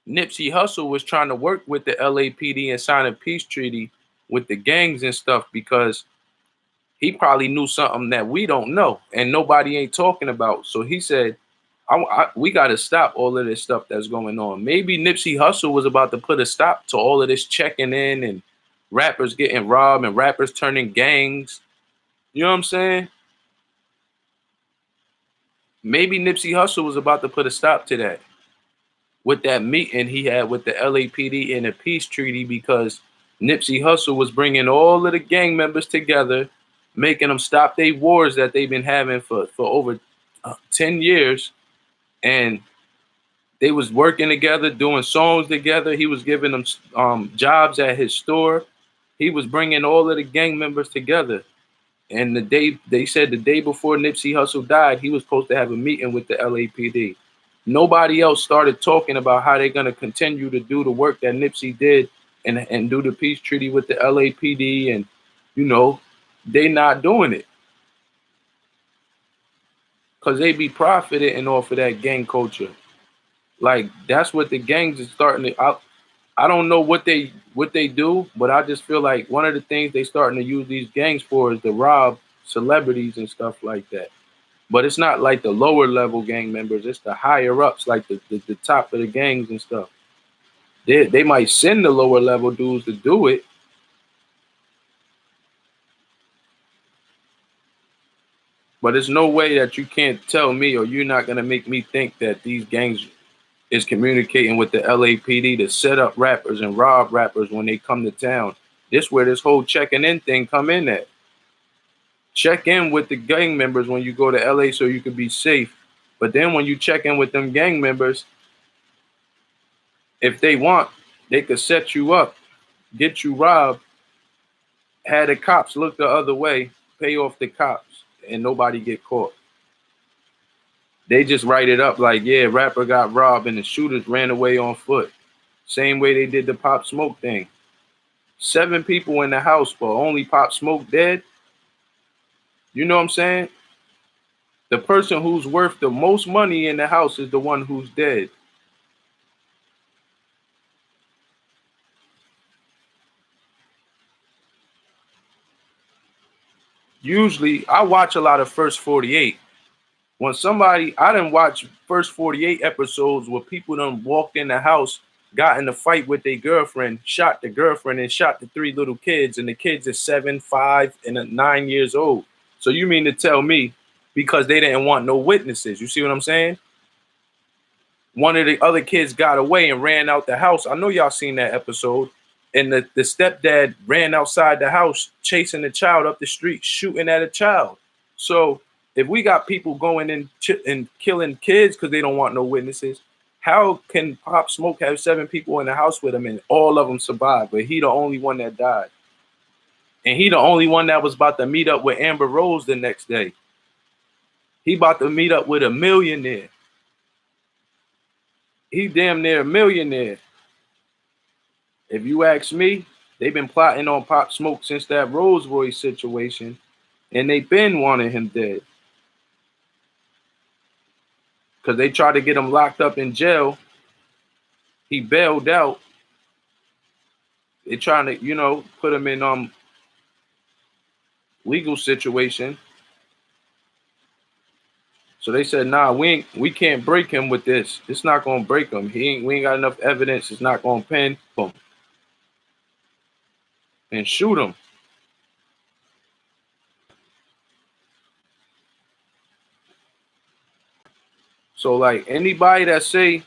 Nipsey Hussle was trying to work with the LAPD and sign a peace treaty with the gangs and stuff, because he probably knew something that we don't know and nobody ain't talking about. So he said, we got to stop all of this stuff that's going on. Maybe Nipsey Hussle was about to put a stop to all of this checking in and rappers getting robbed and rappers turning gangs. You know what I'm saying? Maybe Nipsey Hussle was about to put a stop to that with that meeting he had with the LAPD in a peace treaty, because Nipsey Hussle was bringing all of the gang members together, making them stop their wars that they've been having for over 10 years. And they was working together, doing songs together. He was giving them jobs at his store. He was bringing all of the gang members together. And they said the day before Nipsey Hussle died, he was supposed to have a meeting with the LAPD. Nobody else started talking about how they're going to continue to do the work that Nipsey did and do the peace treaty with the LAPD. And, you know, they not doing it because they be profiting off of that gang culture. Like, that's what the gangs is starting to. I don't know what they do, but I just feel like one of the things they starting to use these gangs for is to rob celebrities and stuff like that. But it's not like the lower level gang members; it's the higher ups, like the top of the gangs and stuff. They might send the lower level dudes to do it, but there's no way that you can't tell me, or you're not gonna make me think that these gangs is communicating with the LAPD to set up rappers and rob rappers when they come to town. This where this whole checking in thing come in at. Check in with the gang members when you go to LA so you can be safe. But then when you check in with them gang members, if they want, they could set you up, get you robbed, have the cops look the other way, pay off the cops, and nobody get caught. They just write it up like, yeah, rapper got robbed and the shooters ran away on foot. Same way they did the Pop Smoke thing. 7 people in the house, but only Pop Smoke dead. You know what I'm saying? The person who's worth the most money in the house is the one who's dead. Usually, I watch a lot of First 48. When somebody, I didn't watch First 48 episodes where people done walked in the house, got in a fight with their girlfriend, shot the girlfriend, and shot the 3 little kids, and the kids are 7, 5, and 9 years old. So you mean to tell me because they didn't want no witnesses? You see what I'm saying? One of the other kids got away and ran out the house. I know y'all seen that episode. And the stepdad ran outside the house, chasing the child up the street, shooting at a child. So if we got people going in and killing kids because they don't want no witnesses, how can Pop Smoke have 7 people in the house with him and all of them survive, but he the only one that died? And he the only one that was about to meet up with Amber Rose the next day. He about to meet up with a millionaire. He damn near a millionaire. If you ask me, they've been plotting on Pop Smoke since that Rolls Royce situation, and they been wanting him dead. Because they tried to get him locked up in jail. He bailed out. They trying to, put him in legal situation. So they said, nah, we can't break him with this. It's not gonna break him. We ain't got enough evidence. It's not gonna pin him and shoot him. So like anybody that say,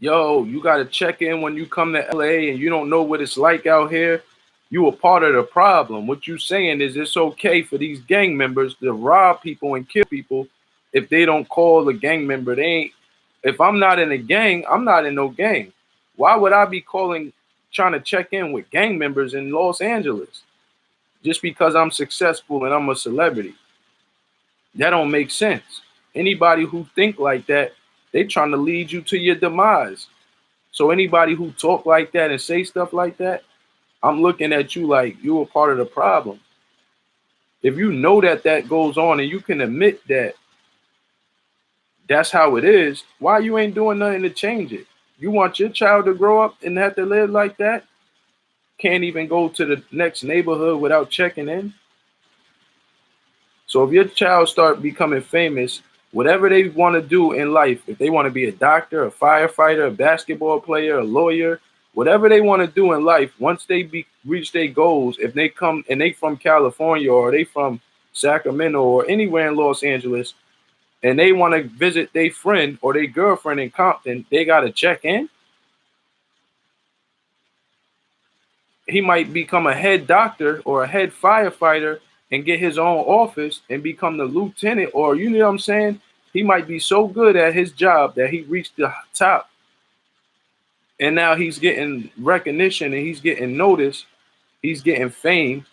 yo, you gotta check in when you come to LA and you don't know what it's like out here, you a part of the problem. What you saying is it's okay for these gang members to rob people and kill people if they don't call the gang member. They ain't. If I'm not in a gang, I'm not in no gang. Why would I be trying to check in with gang members in Los Angeles just because I'm successful and I'm a celebrity? That don't make sense. Anybody who think like that, they trying to lead you to your demise. So anybody who talk like that and say stuff like that, I'm looking at you like you a part of the problem. If you know that that goes on and you can admit that that's how it is, why you ain't doing nothing to change it? You want your child to grow up and have to live like that? Can't even go to the next neighborhood without checking in? So if your child start becoming famous, whatever they want to do in life, if they want to be a doctor, a firefighter, a basketball player, a lawyer, whatever they want to do in life, once they reach their goals, if they come and they from California or they from Sacramento or anywhere in Los Angeles, and they want to visit their friend or their girlfriend in Compton, they got to check in. He might become a head doctor or a head firefighter and get his own office and become the lieutenant, or you know what I'm saying? He might be so good at his job that he reached the top and now he's getting recognition and he's getting noticed, he's getting fame.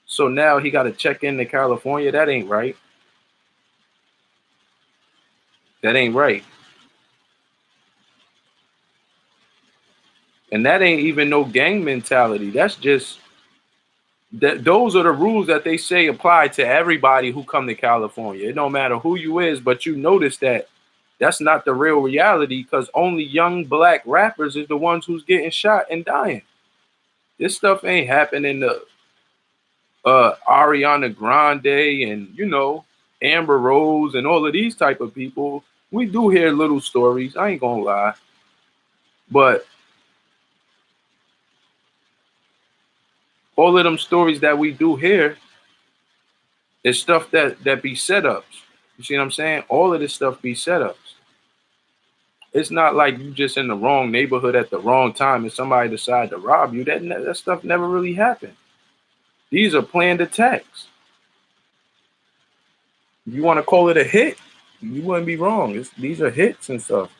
So now he got to check into California. That ain't right. That ain't right. And that ain't even no gang mentality. That's just those are the rules that they say apply to everybody who come to California. It don't matter who you is, but you notice that that's not the real reality because only young black rappers is the ones who's getting shot and dying. This stuff ain't happening to Ariana Grande and Amber Rose and all of these type of people. We do hear little stories. I ain't gonna lie, but all of them stories that we do hear is stuff that be setups. You see what I'm saying? All of this stuff be setups. It's not like you just in the wrong neighborhood at the wrong time and somebody decide to rob you. That stuff never really happened. These are planned attacks. If you want to call it a hit, you wouldn't be wrong. These are hits and stuff.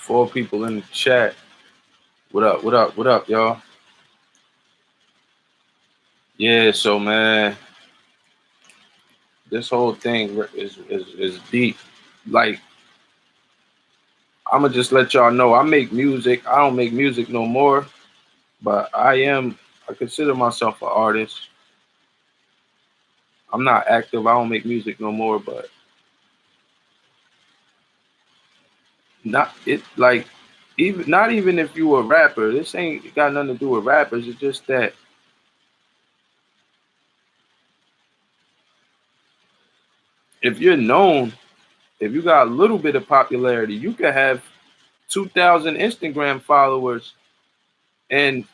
4 people in the chat. What up? What up? What up, y'all? Yeah, so man, this whole thing is deep. Like, I'ma just let y'all know I make music. I don't make music no more, but I consider myself an artist. I'm not active. I don't make music no more, but not it like even not even if you a rapper. This ain't got nothing to do with rappers. It's just that if you're known, if you got a little bit of popularity, you could have 2,000 Instagram followers, and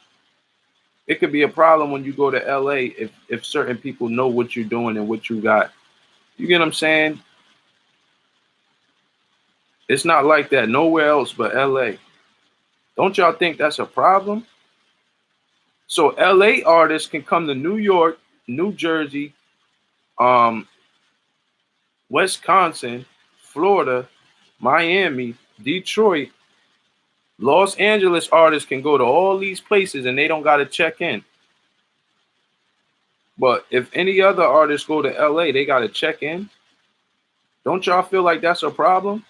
it could be a problem when you go to LA if certain people know what you're doing and what you got. You get what I'm saying? It's not like that nowhere else but LA. Don't y'all think that's a problem? So LA artists can come to New York, New Jersey, um, Wisconsin, Florida, Miami, Detroit, Los Angeles artists can go to all these places and they don't got to check in. But if any other artists go to LA, they got to check in. Don't y'all feel like that's a problem?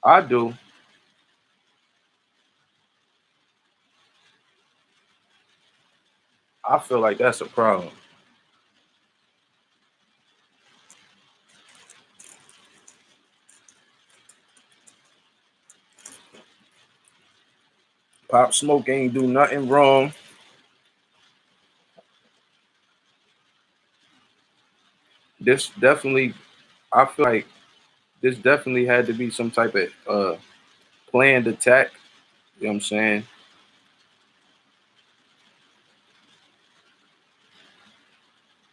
I do. I feel like that's a problem. Pop Smoke ain't do nothing wrong. This definitely, I feel like this definitely had to be some type of planned attack. You know what I'm saying?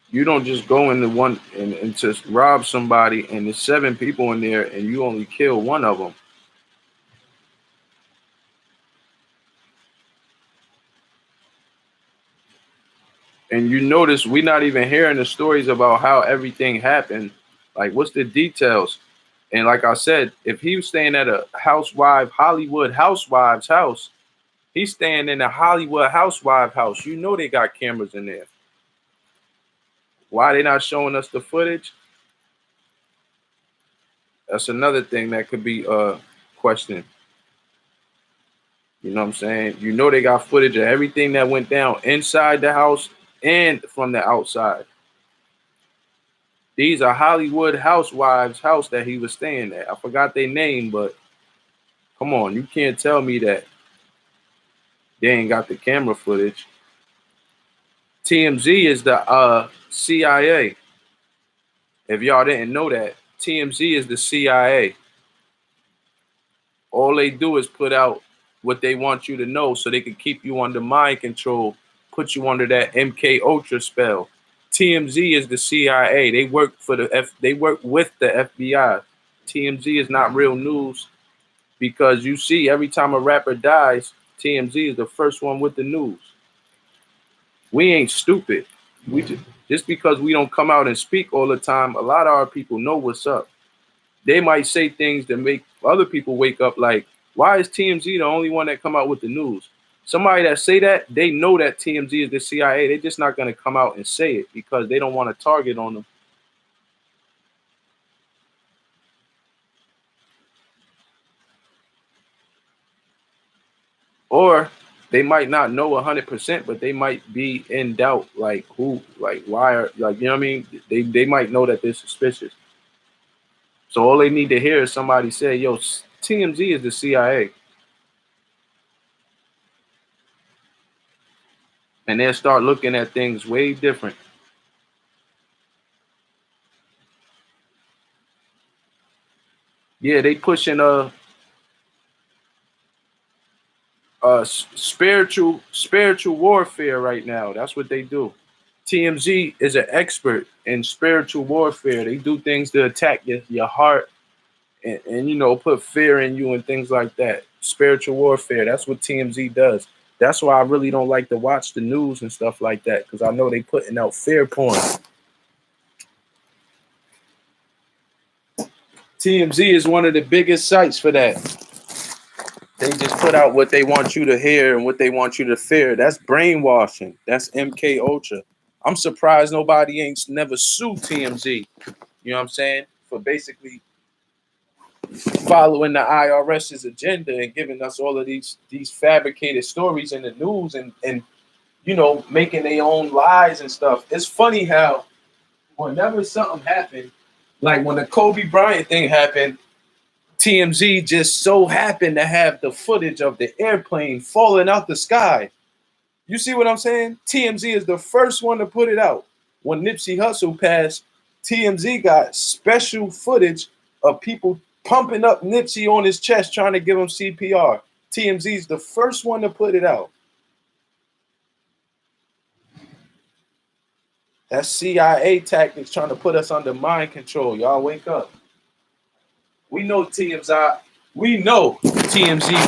You don't just go into one and just rob somebody and there's 7 people in there and you only kill one of them. And you notice we're not even hearing the stories about how everything happened. Like, what's the details? And like I said, if he was staying at a Hollywood housewives house, he's staying in a Hollywood housewife house. You know they got cameras in there. Why they not showing us the footage? That's another thing that could be questioned. You know what I'm saying? You know they got footage of everything that went down inside the house and from the outside. These are Hollywood housewives' house that he was staying at. I forgot their name, but come on, you can't tell me that they ain't got the camera footage. TMZ is the CIA. If y'all didn't know that, TMZ is the CIA. All they do is put out what they want you to know so they can keep you under mind control, put you under that MK Ultra spell. TMZ is the CIA. They work for they work with the FBI. TMZ is not real news because you see every time a rapper dies, TMZ is the first one with the news. We ain't stupid. We just because we don't come out and speak all the time, a lot of our people know what's up. They might say things that make other people wake up like, why is TMZ the only one that come out with the news? Somebody that say that, they know that TMZ is the CIA. They're just not going to come out and say it because they don't want to target on them. Or they might not know 100%, but they might be in doubt, like who, like why, are, like, you know what I mean? They might know that they're suspicious. So all they need to hear is somebody say, yo, TMZ is the CIA. And they'll start looking at things way different. Yeah, they pushing spiritual warfare right now. That's what they do. TMZ is an expert in spiritual warfare. They do things to attack your heart and you know, put fear in you and things like that. Spiritual warfare. That's what TMZ does. That's why I really don't like to watch the news and stuff like that, because I know they putting out fear porn. TMZ is one of the biggest sites for that. They just put out what they want you to hear and what they want you to fear. That's brainwashing. That's MK Ultra. I'm surprised nobody ain't never sued TMZ. You know what I'm saying? For basically following the IRS's agenda and giving us all of these fabricated stories in the news and making their own lies and stuff. It's funny how whenever something happened, like when the Kobe Bryant thing happened, TMZ just so happened to have the footage of the airplane falling out the sky. You see what I'm saying? TMZ is the first one to put it out. When Nipsey Hussle passed, TMZ got special footage of people pumping up Nipsey on his chest trying to give him CPR. TMZ is the first one to put it out. That's CIA tactics trying to put us under mind control. Y'all wake up. We know TMZ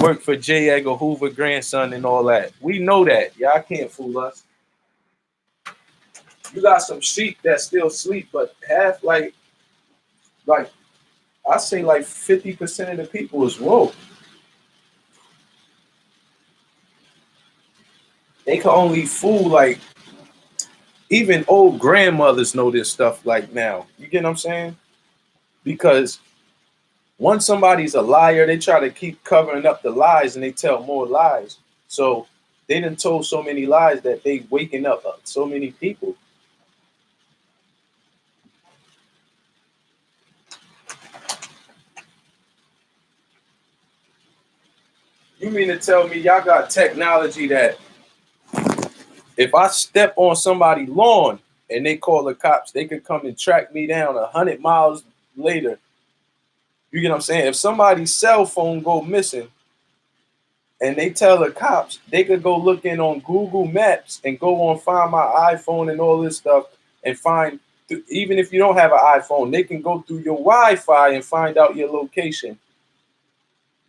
worked for J. Edgar Hoover grandson and all that. We know that. Y'all can't fool us. You got some sheep that still sleep, but half like I say like 50% of the people is woke. They can only fool like even old grandmothers know this stuff like now. You get what I'm saying? Because once somebody's a liar, they try to keep covering up the lies and they tell more lies. So they done told so many lies that they waking up so many people. You mean to tell me y'all got technology that if I step on somebody's lawn and they call the cops, they could come and track me down 100 miles later. You get what I'm saying? If somebody's cell phone go missing and they tell the cops, they could go look in on Google Maps and go on find my iPhone and all this stuff and find, even if you don't have an iPhone, they can go through your Wi-Fi and find out your location.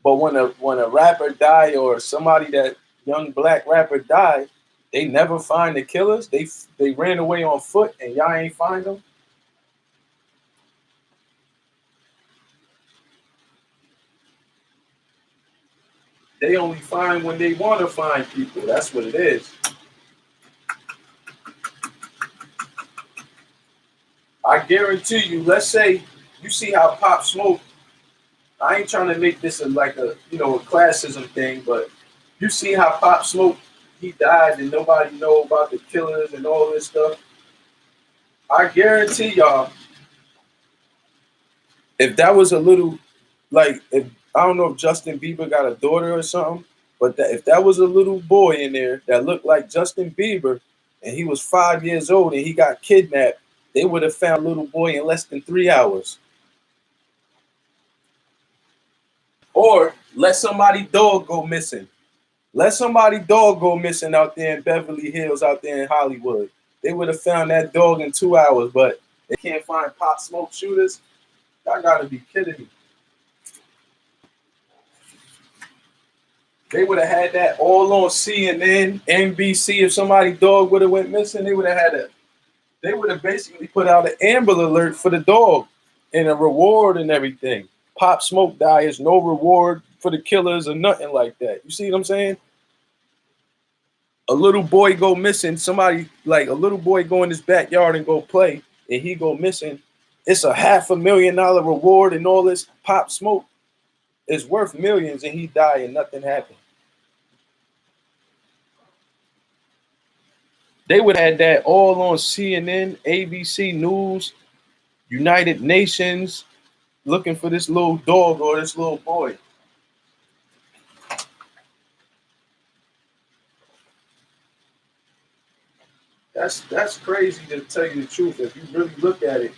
But when a rapper die or somebody that young black rapper die, they never find the killers. They ran away on foot and y'all ain't find them. They only find when they want to find people. That's what it is. I guarantee you, let's say you see how Pop Smoke, I ain't trying to make this a classism thing, but you see how Pop Smoke, he died and nobody know about the killers and all this stuff. I guarantee y'all, if that was a little, if I don't know if Justin Bieber got a daughter or something, but if that was a little boy in there that looked like Justin Bieber and he was 5 years old and he got kidnapped, they would have found little boy in less than 3 hours. Or let somebody dog go missing. Let somebody dog go missing out there in Beverly Hills, out there in Hollywood. They would have found that dog in 2 hours, but they can't find Pop Smoke shooters. Y'all gotta be kidding me. They would have had that all on CNN, NBC. If somebody's dog would have went missing, they would have had they would have basically put out an Amber Alert for the dog and a reward and everything. Pop Smoke dies, no reward for the killers or nothing like that. You see what I'm saying? A little boy go missing, somebody like a little boy go in his backyard and go play, and he go missing. It's a $500,000 reward and all this. Pop Smoke is worth millions and he died and nothing happened. They would have had that all on CNN, ABC News, United Nations, looking for this little dog or this little boy. That's crazy to tell you the truth. If you really look at it,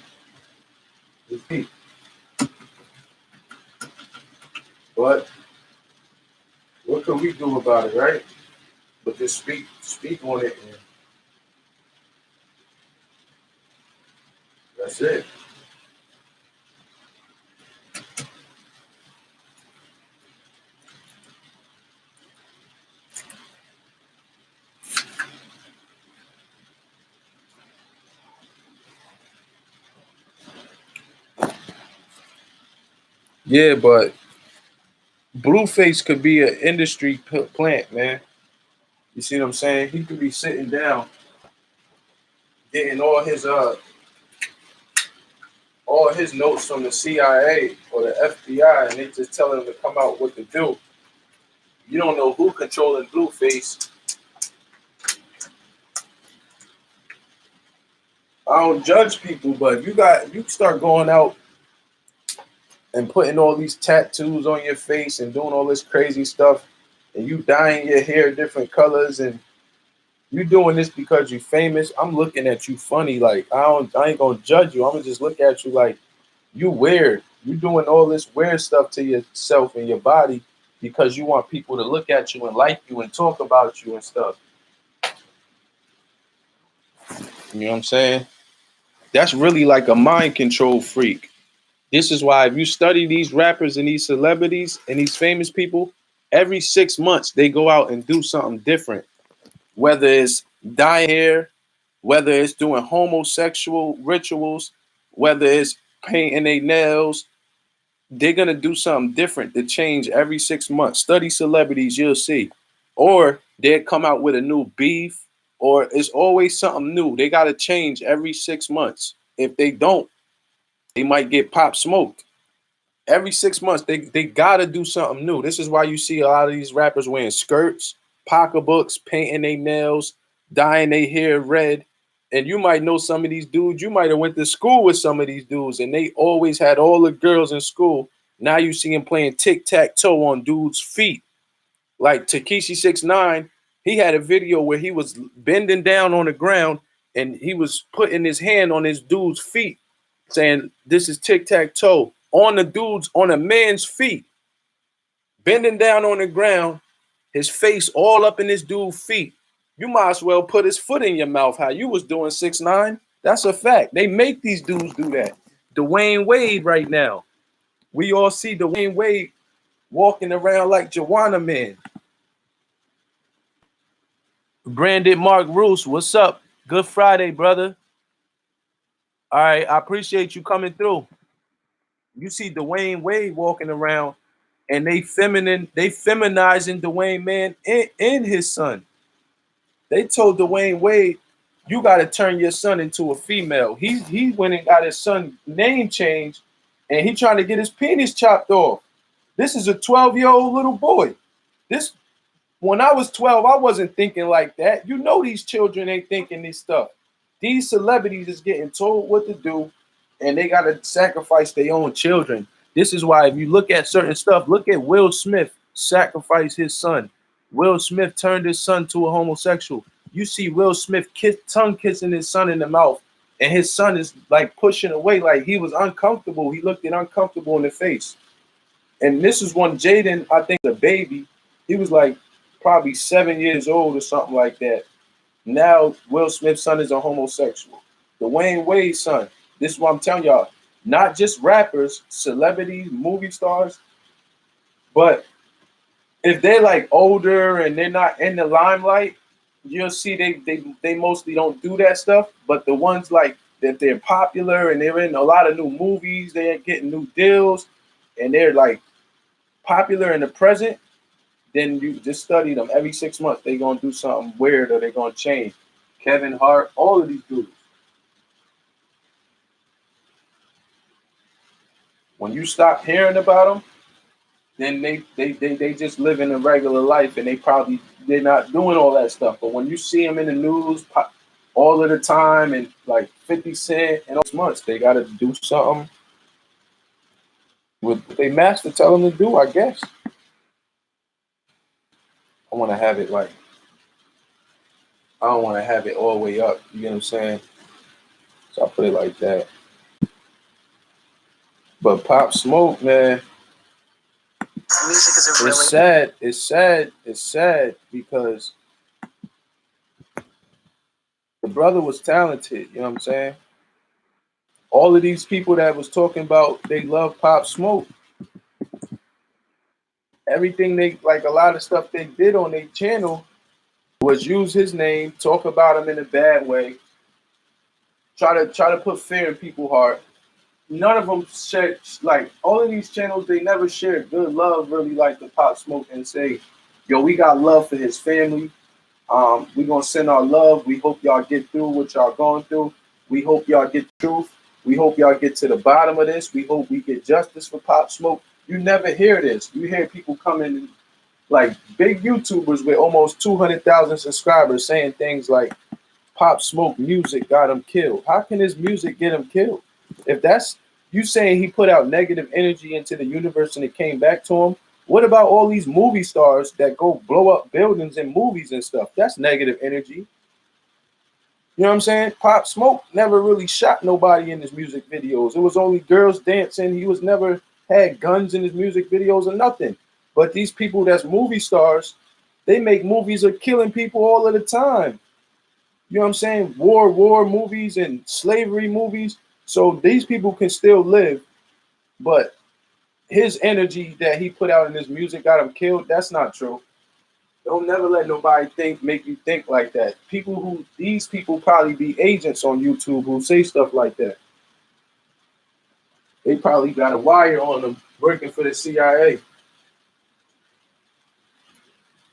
it's deep. But what can we do about it, right? But just speak on it, and that's it. Yeah, but Blueface could be an industry plant, man. You see what I'm saying? He could be sitting down, getting all his notes from the CIA or the FBI, and they just tell him to come out what to do. You don't know who controlling Blueface. I don't judge people, but if you start going out and putting all these tattoos on your face and doing all this crazy stuff, and you dyeing your hair different colors, and you doing this because you're famous, I'm looking at you funny. Like I ain't gonna judge you. I'm gonna just look at you like you weird. You doing all this weird stuff to yourself and your body because you want people to look at you and like you and talk about you and stuff. You know what I'm saying? That's really like a mind control freak. This is why if you study these rappers and these celebrities and these famous people, every 6 months they go out and do something different. Whether it's dyeing hair, whether it's doing homosexual rituals, whether it's painting their nails, they're gonna do something different to change every 6 months. Study celebrities, you'll see. Or they'll come out with a new beef, or it's always something new. They gotta change every 6 months. If they don't, they might get pop smoked. Every 6 months, they gotta do something new. This is why you see a lot of these rappers wearing skirts, pocketbooks, painting their nails, dyeing their hair red. And you might know some of these dudes. You might have went to school with some of these dudes, and they always had all the girls in school. Now you see him playing tic-tac-toe on dudes' feet. Like Takeshi 6ix9ine, he had a video where he was bending down on the ground and he was putting his hand on his dude's feet, saying, "This is tic-tac-toe." On a man's feet, bending down on the ground, his face all up in this dude's feet. You might as well put his foot in your mouth, how you was doing 6ix9ine. That's a fact. They make these dudes do that. Dwayne Wade right now. We all see Dwayne Wade walking around like Joanna Man. Brandon Mark Roos, what's up? Good Friday, brother. All right, I appreciate you coming through. You see Dwayne Wade walking around and they feminizing Dwayne Man and his son. They told Dwayne Wade, you got to turn your son into a female. He went and got his son name changed, and he trying to get his penis chopped off. This is a 12-year-old little boy. This When I was 12, I wasn't thinking like that. You know these children ain't thinking this stuff. These celebrities is getting told what to do, and they got to sacrifice their own children. This is why if you look at certain stuff, look at Will Smith sacrifice his son. Will Smith turned his son to a homosexual. You see Will Smith tongue kissing his son in the mouth, and his son is like pushing away, like he was uncomfortable. He looked uncomfortable in the face. And this is when Jaden, I think the baby, he was like probably 7 years old or something like that. Now Will Smith's son is a homosexual. Dwayne Wade's son. This is what I'm telling y'all. Not just rappers, celebrities, movie stars, but if they're like older and they're not in the limelight, you'll see they mostly don't do that stuff. But the ones like that they're popular and they're in a lot of new movies, they're getting new deals, and they're like popular in the present, then you just study them. Every 6 months, they're going to do something weird or they're going to change. Kevin Hart, all of these dudes. When you stop hearing about them, then they just living a regular life and they're not doing all that stuff. But when you see them in the news all of the time and like 50 Cent and all those months, they got to do something with what they master tell them to do, I guess. I want to have it like, I don't want to have it all the way up. You get what I'm saying? So I put it like that. But Pop Smoke, man, Music is a really it's sad. It's sad. It's sad because the brother was talented. You know what I'm saying? All of these people that was talking about they love Pop Smoke. Everything they like, a lot of stuff they did on their channel was use his name, talk about him in a bad way, try to put fear in people's heart. none of them share, like all of these channels, they never share good love really like the Pop Smoke and say, yo, we got love for his family. We gonna send our love. We hope y'all get through what y'all going through. We hope y'all get truth. We hope y'all get to the bottom of this. We hope we get justice for Pop Smoke. You never hear this. You hear people coming like big YouTubers with almost 200,000 subscribers saying things like Pop Smoke music got him killed. How can his music get him killed? If that's you saying he put out negative energy into the universe and it came back to him, what about all these movie stars that go blow up buildings in movies and stuff? That's negative energy. You know what I'm saying? Pop Smoke never really shot nobody in his music videos. It was only girls dancing. He was never had guns in his music videos or nothing. But these people that's movie stars, they make movies of killing people all of the time. You know what I'm saying? War movies and slavery movies. So these people can still live, but his energy that he put out in his music got him killed. That's not true. Don't never let nobody make you think like that. These people probably be agents on YouTube who say stuff like that. They probably got a wire on them working for the CIA.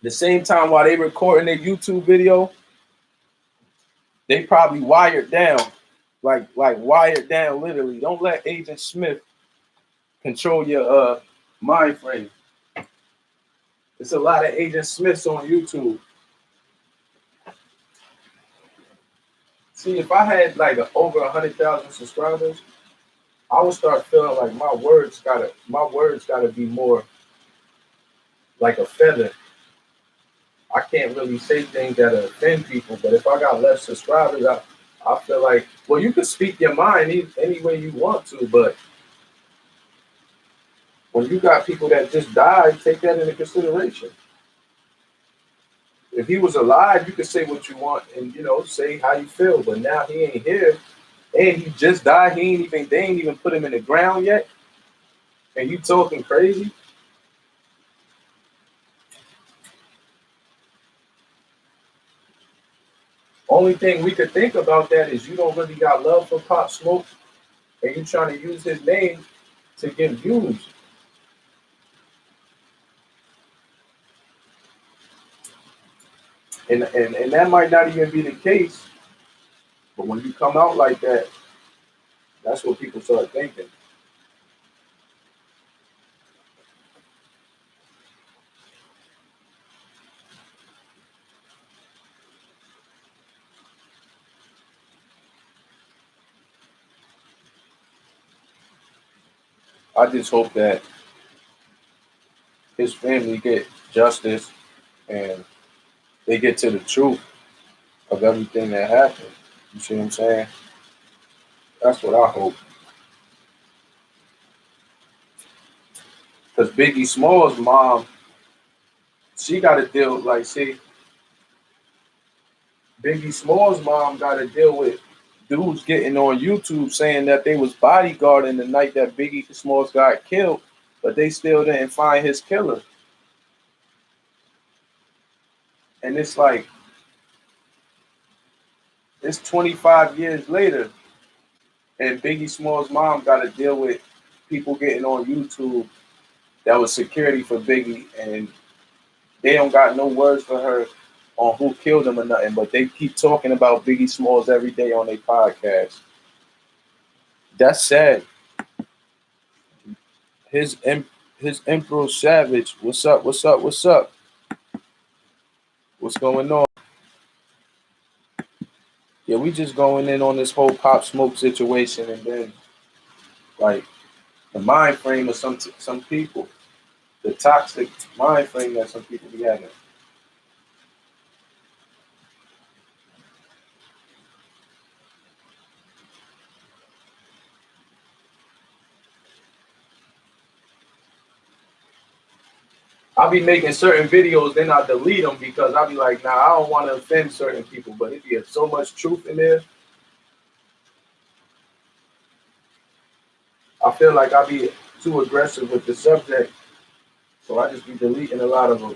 The same time while they recording their YouTube video, they probably wired down, like wired down literally. Don't let Agent Smith control your mind frame. There's a lot of Agent Smiths on YouTube. See, if I had like over 100,000 subscribers, I would start feeling like my words gotta be more like a feather. I can't really say things that offend people, but if I got less subscribers, I feel like, well, you can speak your mind any way you want to, but when you got people that just died, take that into consideration. If he was alive, you could say what you want and say how you feel. But now he ain't here, and he just died. They ain't even put him in the ground yet, and you talking crazy. Only thing we could think about that is you don't really got love for Pop Smoke, and you trying to use his name to get views. And that might not even be the case, but when you come out like that, that's what people start thinking. I just hope that his family get justice and they get to the truth of everything that happened. You see what I'm saying? That's what I hope. Because Biggie Small's mom, she got to deal, like, see, Biggie Small's mom got to deal with dudes getting on YouTube saying that they was bodyguarding the night that Biggie Smalls got killed, but they still didn't find his killer. And it's like, it's 25 years later, and Biggie Smalls' mom got to deal with people getting on YouTube that was security for Biggie, and they don't got no words for her on who killed him or nothing, but they keep talking about Biggie Smalls every day on their podcast. That's sad. His Emperor Savage, what's up? What's up? What's up? What's going on? Yeah, we just going in on this whole Pop Smoke situation, and then like the mind frame of some people, the toxic mind frame that some people be having. I'll be making certain videos, then I delete them because I'll be like, nah, I don't want to offend certain people, but it be so much truth in there. I feel like I'll be too aggressive with the subject, so I just be deleting a lot of them.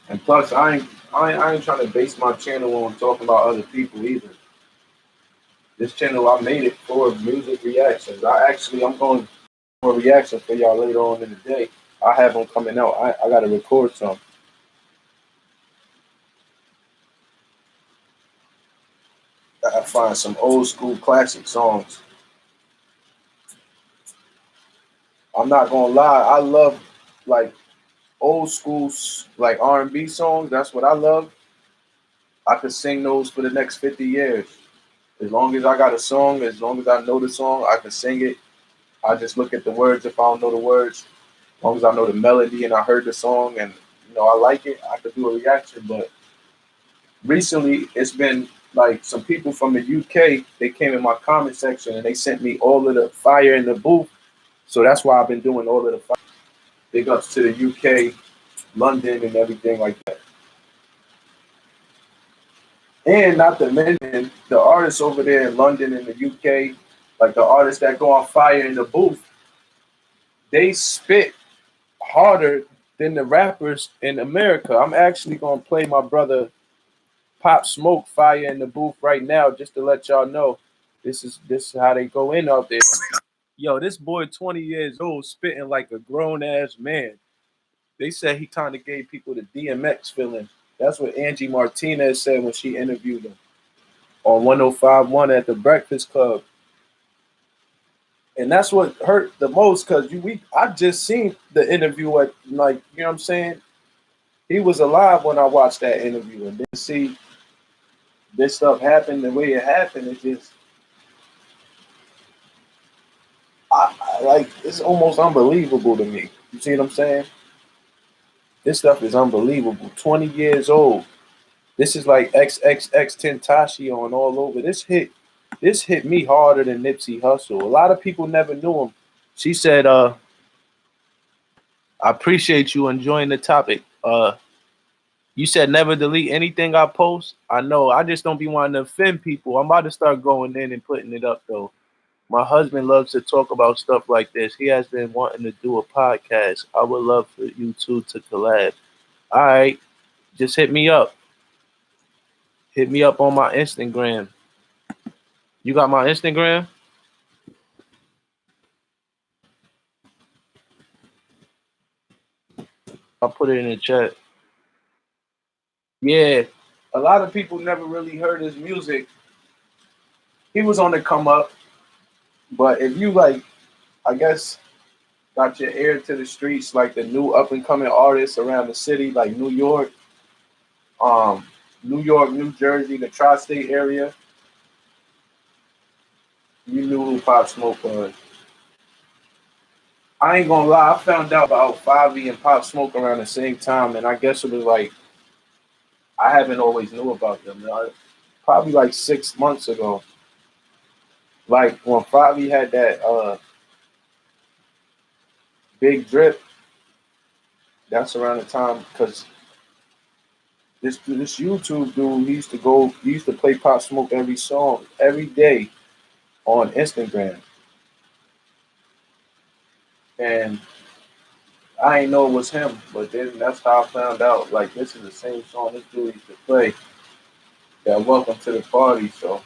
And plus, I ain't trying to base my channel on talking about other people either. This channel I made it for music reactions. I'm going for reactions for y'all later on in the day. I have them coming out. I gotta record some. I find some old school classic songs. I'm not gonna lie, I love like old school like R&B songs. That's what I love. I could sing those for the next 50 years. As long as I got a song, as long as I know the song, I can sing it. I just look at the words if I don't know the words. As long as I know the melody and I heard the song and I like it, I could do a reaction. But recently it's been like some people from the UK, they came in my comment section and they sent me all of the fire in the booth. So that's why I've been doing all of the fire. Big ups to the UK, London and everything like that. And not to mention the artists over there in London and the UK, like the artists that go on fire in the booth, they spit harder than the rappers in America. I'm actually gonna play my brother Pop Smoke fire in the booth right now, just to let y'all know. This is how they go in out there. Yo, this boy 20 years old spitting like a grown ass man. They said he kind of gave people the DMX feeling. That's what Angie Martinez said when she interviewed him on 105.1 at the Breakfast Club. And that's what hurt the most because I just seen the interview at, like, you know what I'm saying? He was alive when I watched that interview, and then see this stuff happen the way it happened. It just, like, it's almost unbelievable to me. You see what I'm saying? This stuff is unbelievable. 20 years old. This is like XXX Tentacion all over. This hit me harder than Nipsey Hussle. A lot of people never knew him. She said, I appreciate you enjoying the topic. You said never delete anything I post. I know. I just don't be wanting to offend people. I'm about to start going in and putting it up though. My husband loves to talk about stuff like this. He has been wanting to do a podcast. I would love for you two to collab. All right, just hit me up. Hit me up on my Instagram. You got my Instagram? I'll put it in the chat. Yeah, a lot of people never really heard his music. He was on the come up, but if you like, I guess, got your ear to the streets, like the new up and coming artists around the city, like um, New York, New Jersey, the tri-state area, you knew who Pop Smoke was. I ain't gonna lie, I found out about Favi and Pop Smoke around the same time, and I guess it was like I haven't always knew about them. Probably like 6 months ago. Like when Favi had that big drip, that's around the time because this YouTube dude he used to play Pop Smoke every song every day on Instagram. And I ain't know it was him, but then that's how I found out. Like this is the same song this dude used to play. That Welcome to the Party. So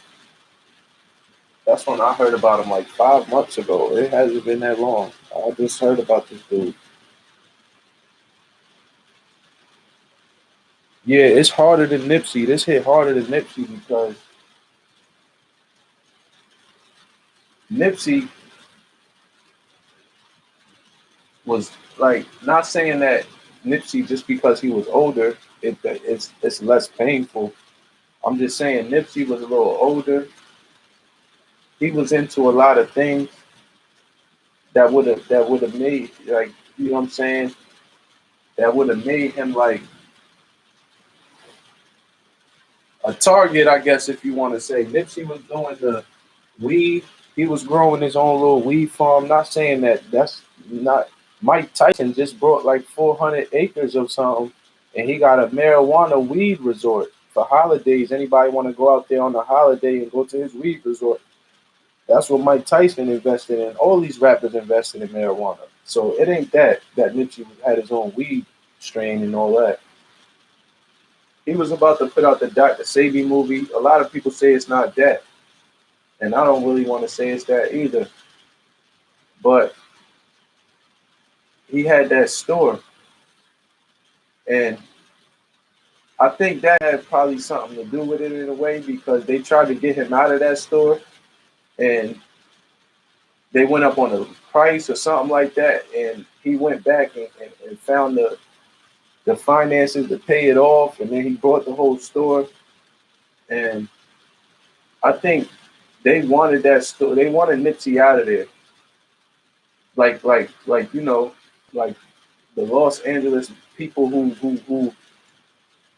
that's when I heard about him like 5 months ago. It hasn't been that long. I just heard about this dude. Yeah, it's harder than Nipsey. This hit harder than Nipsey because Nipsey was like not saying that Nipsey just because he was older, it's less painful. I'm just saying Nipsey was a little older. He was into a lot of things that would have made, like, you know what I'm saying, that would have made him like a target, I guess, if you want to say. Nipsey was doing the weed. He was growing his own little weed farm. Not saying that's not. Mike Tyson just brought like 400 acres of something, and he got a marijuana weed resort for holidays. Anybody want to go out there on a holiday and go to his weed resort? That's what Mike Tyson invested in. All these rappers invested in marijuana. So it ain't that Nipsey had his own weed strain and all that. He was about to put out the Dr. Sabi movie. A lot of people say it's not that. And I don't really want to say it's that either. But he had that store, and I think that had probably something to do with it in a way because they tried to get him out of that store, and they went up on the price or something like that, and he went back and found the finances to pay it off, and then he bought the whole store. And I think they wanted that store. They wanted Nipsey out of there, like like the Los Angeles people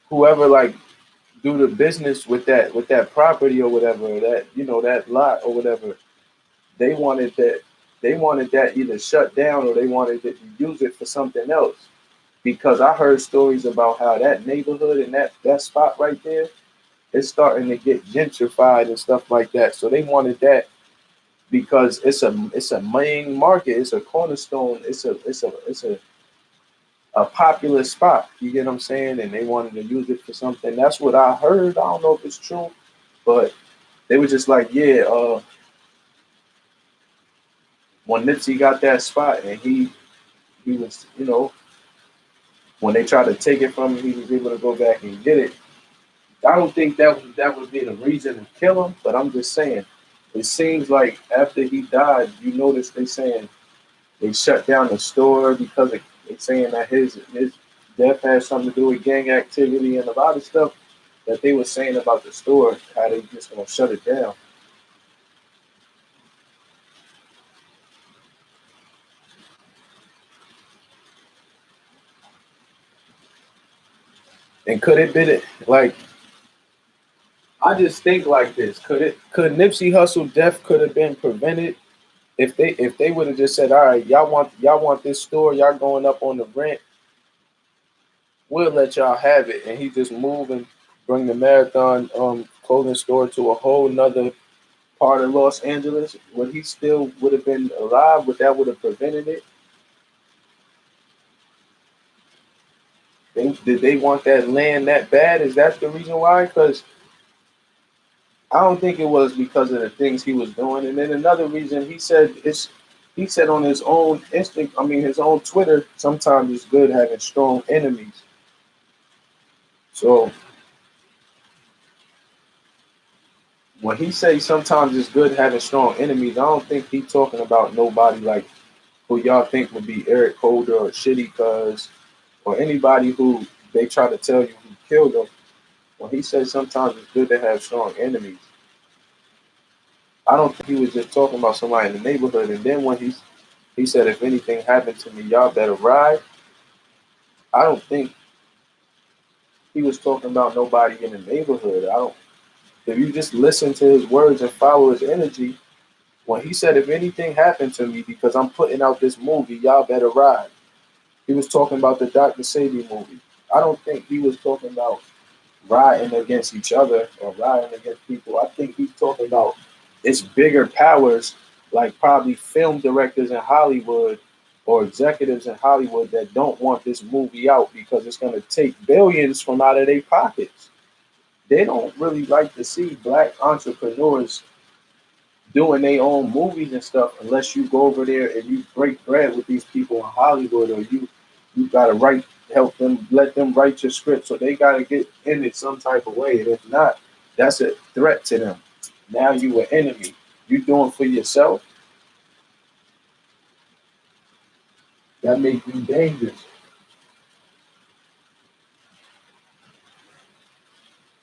whoever like do the business with that property or whatever that that lot or whatever. They wanted that either shut down or they wanted to use it for something else. Because I heard stories about how that neighborhood and that spot right there is starting to get gentrified and stuff like that. So they wanted that because it's a main market, it's a cornerstone, it's a popular spot. You get what I'm saying? And they wanted to use it for something. That's what I heard. I don't know if it's true, but they were just like, yeah, when Nipsey got that spot and he was, when they tried to take it from him, he was able to go back and get it. I don't think that would be the reason to kill him, but I'm just saying, it seems like after he died, you notice they saying they shut down the store because they saying that his death has something to do with gang activity and a lot of stuff that they were saying about the store, how they just gonna shut it down. And could it been it like I just think like this? Could Nipsey Hussle death could have been prevented if they would have just said, all right, y'all want this store, y'all going up on the rent, we'll let y'all have it, and he just move and bring the Marathon clothing store to a whole nother part of Los Angeles, would he still would have been alive? Would that would have prevented it? Did they want that land that bad? Is that the reason why? Because I don't think it was because of the things he was doing. And then another reason he said on his own instinct, I mean his own Twitter, sometimes it's good having strong enemies. So when he says sometimes it's good having strong enemies, I don't think he's talking about nobody like who y'all think would be Eric Holder or Shitty Cuz or anybody who they try to tell you who killed them. When he says sometimes it's good to have strong enemies, I don't think he was just talking about somebody in the neighborhood. And then when he said, if anything happened to me, y'all better ride. I don't think he was talking about nobody in the neighborhood. I don't. If you just listen to his words and follow his energy, when he said, if anything happened to me because I'm putting out this movie, y'all better ride. He was talking about the Dr. Sadie movie. I don't think he was talking about riding against each other or riding against people. I think he's talking about it's bigger powers, like probably film directors in Hollywood or executives in Hollywood that don't want this movie out because it's going to take billions from out of their pockets. They don't really like to see black entrepreneurs doing their own movies and stuff unless you go over there and you break bread with these people in Hollywood or you gotta write help them let them write your script so they gotta get in it some type of way. And if not, that's a threat to them. Now you an enemy. You doing for yourself, that makes you dangerous.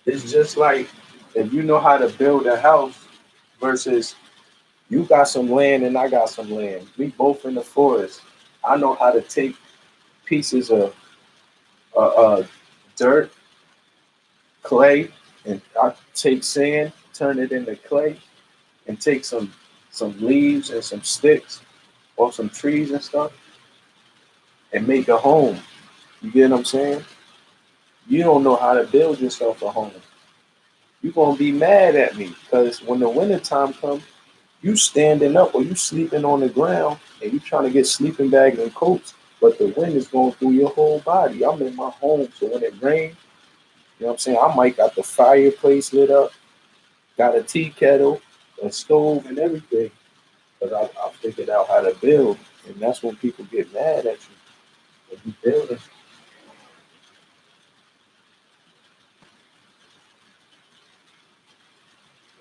It's just like if you know how to build a house versus you got some land and I got some land. We both in the forest. I know how to take pieces of dirt, clay, and I take sand, turn it into clay, and take some leaves and some sticks or some trees and stuff, and make a home. You get what I'm saying? You don't know how to build yourself a home. You're gonna be mad at me because when the winter time comes, you standing up or you sleeping on the ground and you trying to get sleeping bags and coats, but the wind is going through your whole body. I'm in my home, so when it rains, you know what I'm saying? I might got the fireplace lit up, got a tea kettle, a stove and everything, because I figured out how to build, and that's when people get mad at you when you building.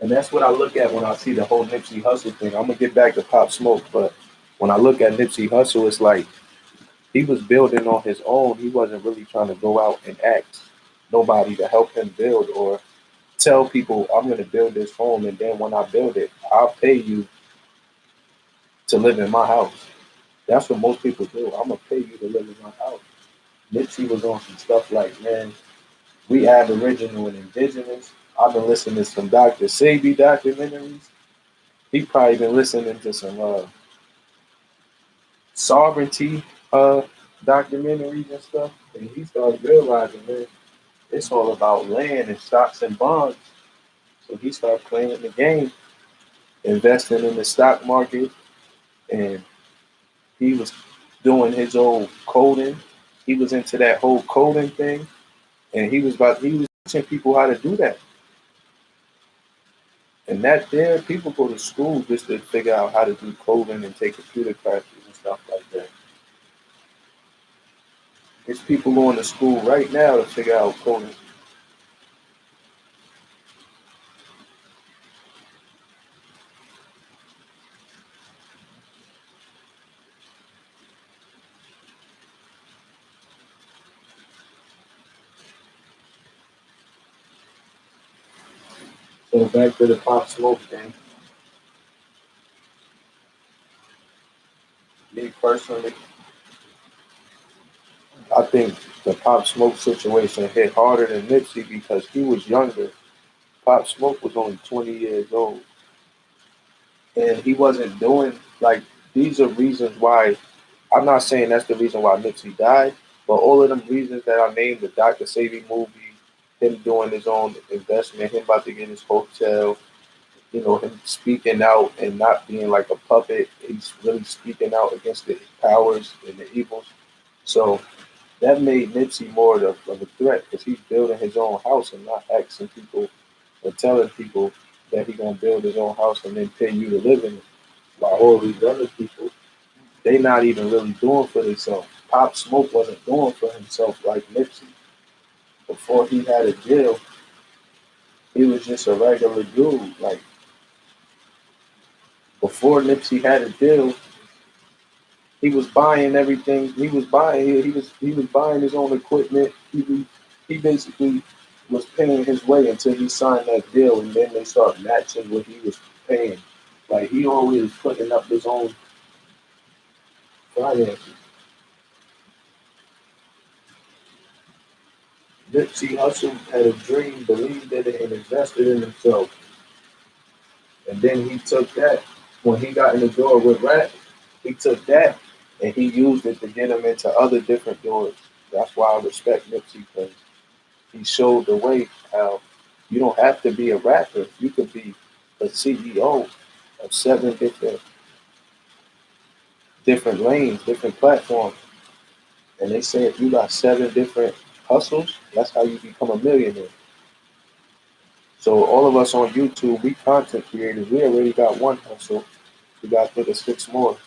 And that's what I look at when I see the whole Nipsey Hussle thing. I'm gonna get back to Pop Smoke, but when I look at Nipsey Hussle, it's like he was building on his own. He wasn't really trying to go out and ask nobody to help him build or tell people I'm gonna build this home, and then when I build it, I'll pay you to live in my house. That's what most people do. I'm gonna pay you to live in my house. Nipsey was on some stuff like, man, we Aboriginal and Indigenous. I've been listening to some Dr. Sebi documentaries. He probably been listening to some sovereignty documentaries and stuff. And he started realizing, man, it's all about land and stocks and bonds. So he started playing the game, investing in the stock market, and he was doing his old coding. He was into that whole coding thing, and he was teaching people how to do that. And that there, people go to school just to figure out how to do coding and take computer classes and stuff like that. There's people going to school right now to figure out coding. So back to the Pop Smoke thing. Me personally, I think the Pop Smoke situation hit harder than Nipsey because he was younger. Pop Smoke was only 20 years old. And he wasn't doing like these are reasons why I'm not saying that's the reason why Nipsey died, but all of them reasons that I named, the Dr. Sebi movie, him doing his own investment, him about to get his hotel, him speaking out and not being like a puppet. He's really speaking out against the powers and the evils. So that made Nipsey more of a threat because he's building his own house and not asking people or telling people that he's gonna build his own house and then pay you to live in it. While all these other people, they not even really doing for themselves. Pop Smoke wasn't doing for himself like Nipsey. Before he had a deal, he was just a regular dude. Like before Nipsey had a deal, he was buying everything. He was buying his own equipment. He basically was paying his way until he signed that deal, and then they start matching what he was paying. Like he always putting up his own finances. Nipsey Hussle had a dream, believed in it, and invested in himself. And then he took that when he got in the door with rap. He took that and he used it to get him into other different doors. That's why I respect Nipsey because he showed the way how you don't have to be a rapper. You could be a CEO of seven different lanes, different platforms. And they say if you got seven different hustles, that's how you become a millionaire. So all of us on YouTube, we content creators. We already got one hustle. We got to think of six more.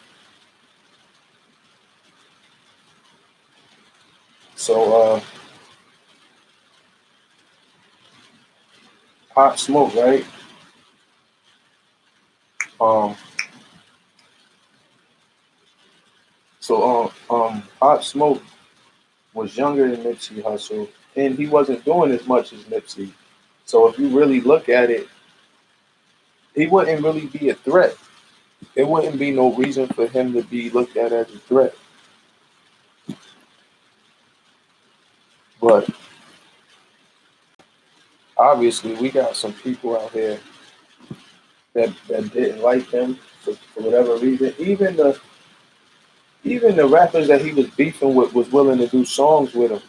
So Pop Smoke, right? Um, Pop Smoke was younger than Nipsey Hussle, and he wasn't doing as much as Nipsey. So if you really look at it, he wouldn't really be a threat. There wouldn't be no reason for him to be looked at as a threat. But obviously, we got some people out here that didn't like him for whatever reason. Even the rappers that he was beefing with was willing to do songs with him.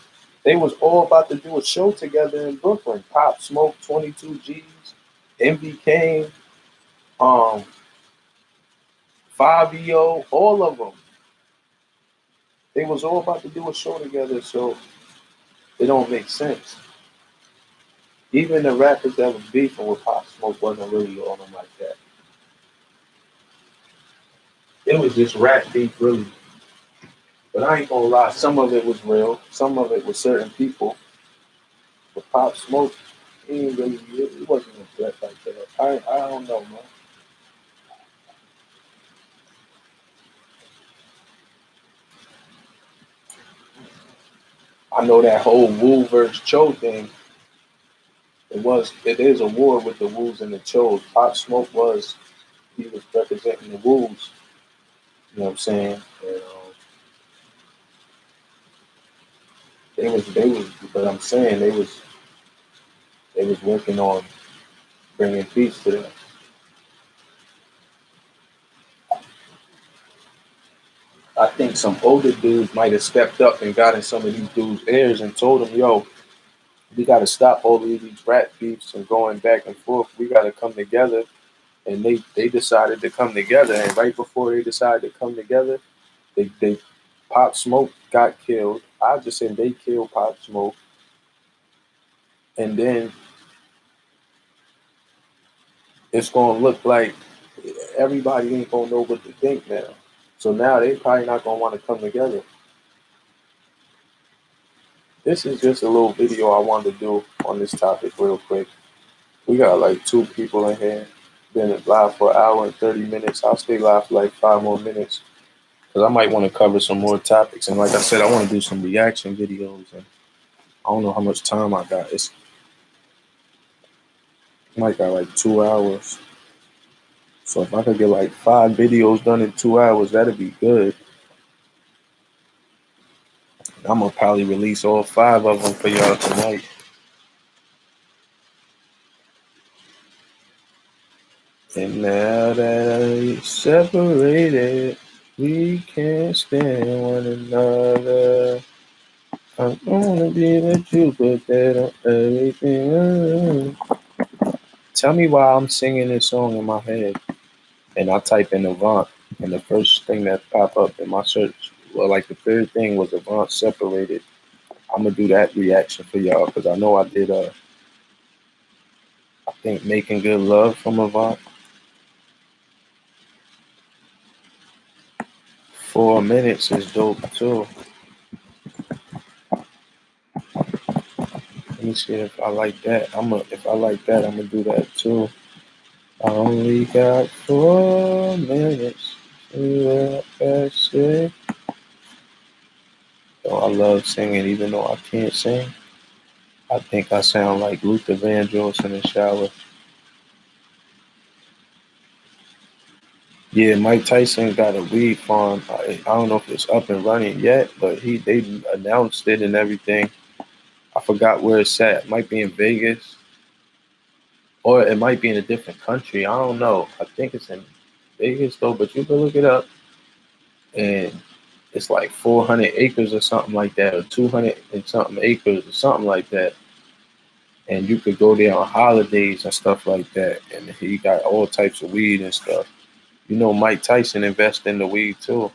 They was all about to do a show together in Brooklyn. Pop Smoke, 22 G's, MB Kane, um, Fabio, all of them. They was all about to do a show together, so it don't make sense. Even the rappers that was beefing with Pop Smoke wasn't really on him like that. It was just rap beef, really. But I ain't gonna lie, some of it was real. Some of it was certain people. But Pop Smoke, he ain't really, it wasn't a threat like that. I don't know, man. I know that whole Wu versus Cho thing. It is a war with the Woos and the Chos. Pop Smoke he was representing the Woos. You know what I'm saying? And, but I'm saying they was working on bringing peace to them. I think some older dudes might have stepped up and got in some of these dudes' ears and told them, "Yo, we got to stop all of these rap beefs and going back and forth. We got to come together." And they decided to come together. And right before they decided to come together, they Pop Smoke got killed. I just said they killed Pop Smoke, and then it's gonna look like everybody ain't gonna know what to think now. So now they probably not gonna want to come together. This is just a little video I wanted to do on this topic real quick. We got like 2 people in here. Been live for an hour and 30 minutes. I'll stay live for like 5 more minutes because I might want to cover some more topics. And like I said, I want to do some reaction videos. And I don't know how much time I got. I might got like 2 hours. So if I could get like 5 videos done in 2 hours, that'd be good. I'm gonna probably release all 5 of them for y'all tonight. And now that I separated, we can't stand one another. I wanna be with you, but that on everything. Tell me why I'm singing this song in my head, and I type in Avant, and the first thing that pop up in my search, well, like the third thing was Avant separated. I'm gonna do that reaction for y'all because I know I did. I think Making Good Love from Avant. 4 minutes is dope too. Let me see if I like that. If I like that, I'm gonna do that too. I only got 4 minutes. That's it. So I love singing, even though I can't sing. I think I sound like Luther Vandross in the shower. Yeah, Mike Tyson got a weed farm. I don't know if it's up and running yet, but they announced it and everything. I forgot where it's at. It might be in Vegas, or it might be in a different country. I don't know. I think it's in Vegas though, but you can look it up. And it's like 400 acres or something like that, or 200 and something acres or something like that. And you could go there on holidays and stuff like that. And he got all types of weed and stuff. You know, Mike Tyson invests in the weed too.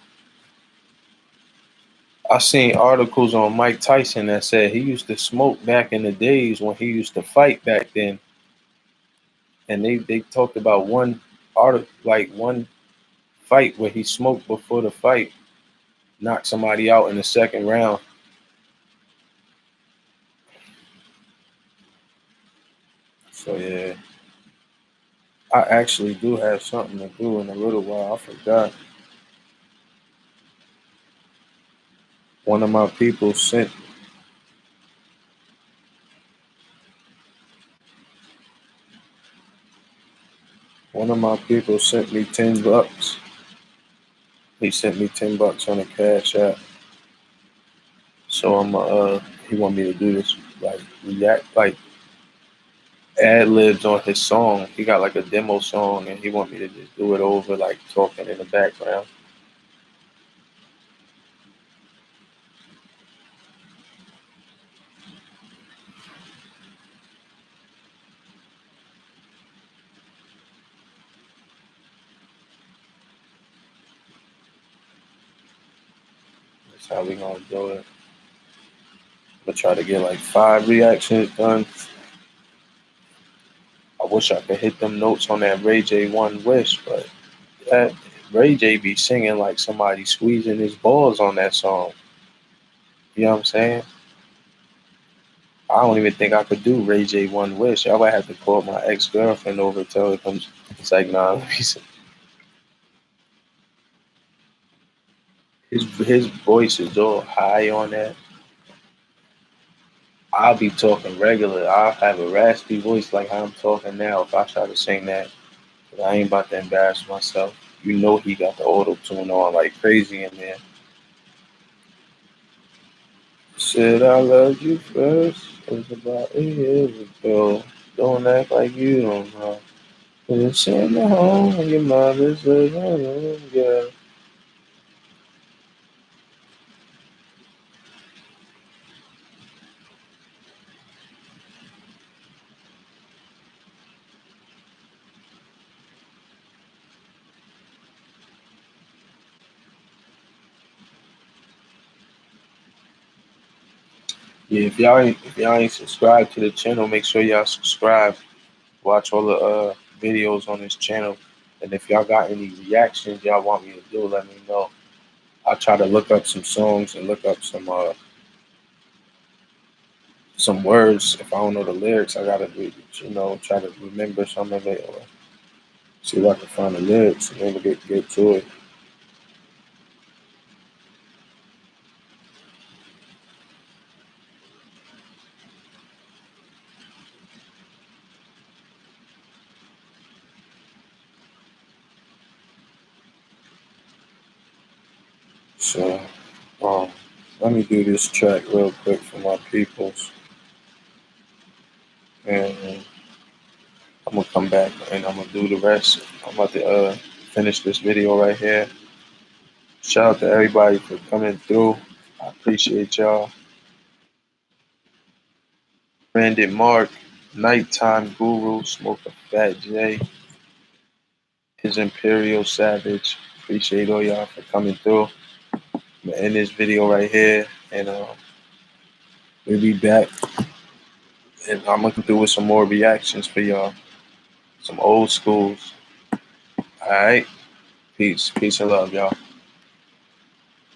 I seen articles on Mike Tyson that said he used to smoke back in the days when he used to fight back then. And they talked about one fight where he smoked before the fight, knocked somebody out in the second round. So yeah, I actually do have something to do in a little while. I forgot. One of my people sent me $10. He sent me $10 on a cash app. So he want me to do this like react like ad libs on his song. He got like a demo song and he want me to just do it over like talking in the background. That's how we gonna do it. I'm gonna try to get like 5 reactions done. I wish I could hit them notes on that Ray J one wish, but that Ray J be singing like somebody squeezing his balls on that song. You know what I'm saying? I don't even think I could do Ray J One Wish. I would have to call my ex girlfriend over, tell her comes. It's like nah. His voice is all high on that. I'll be talking regular. I'll have a raspy voice like how I'm talking now if I try to sing that. 'Cause I ain't about to embarrass myself. You know he got the auto tune on like crazy in there. Said I loved you first. It was about 8 years ago. Don't act like you don't know. It's in the home and your mother's living room, girl. Yeah, if y'all ain't subscribed to the channel, make sure y'all subscribe. Watch all the videos on this channel. And if y'all got any reactions y'all want me to do, let me know. I'll try to look up some songs and look up some words. If I don't know the lyrics, I gotta try to remember some of it or see if I can find the lyrics and then get to it. So um let me do this track real quick for my peoples and I'm gonna come back and I'm gonna do the rest. I'm about to finish this video right here. Shout out to everybody for coming through. I appreciate y'all. Brandon Mark, Nighttime Guru, Smoke a Fat J, His Imperial Savage. Appreciate all y'all for coming through. I'm gonna end this video right here and we'll be back and I'm gonna come through with some more reactions for y'all. Some old schools. Alright. Peace. Peace and love, y'all.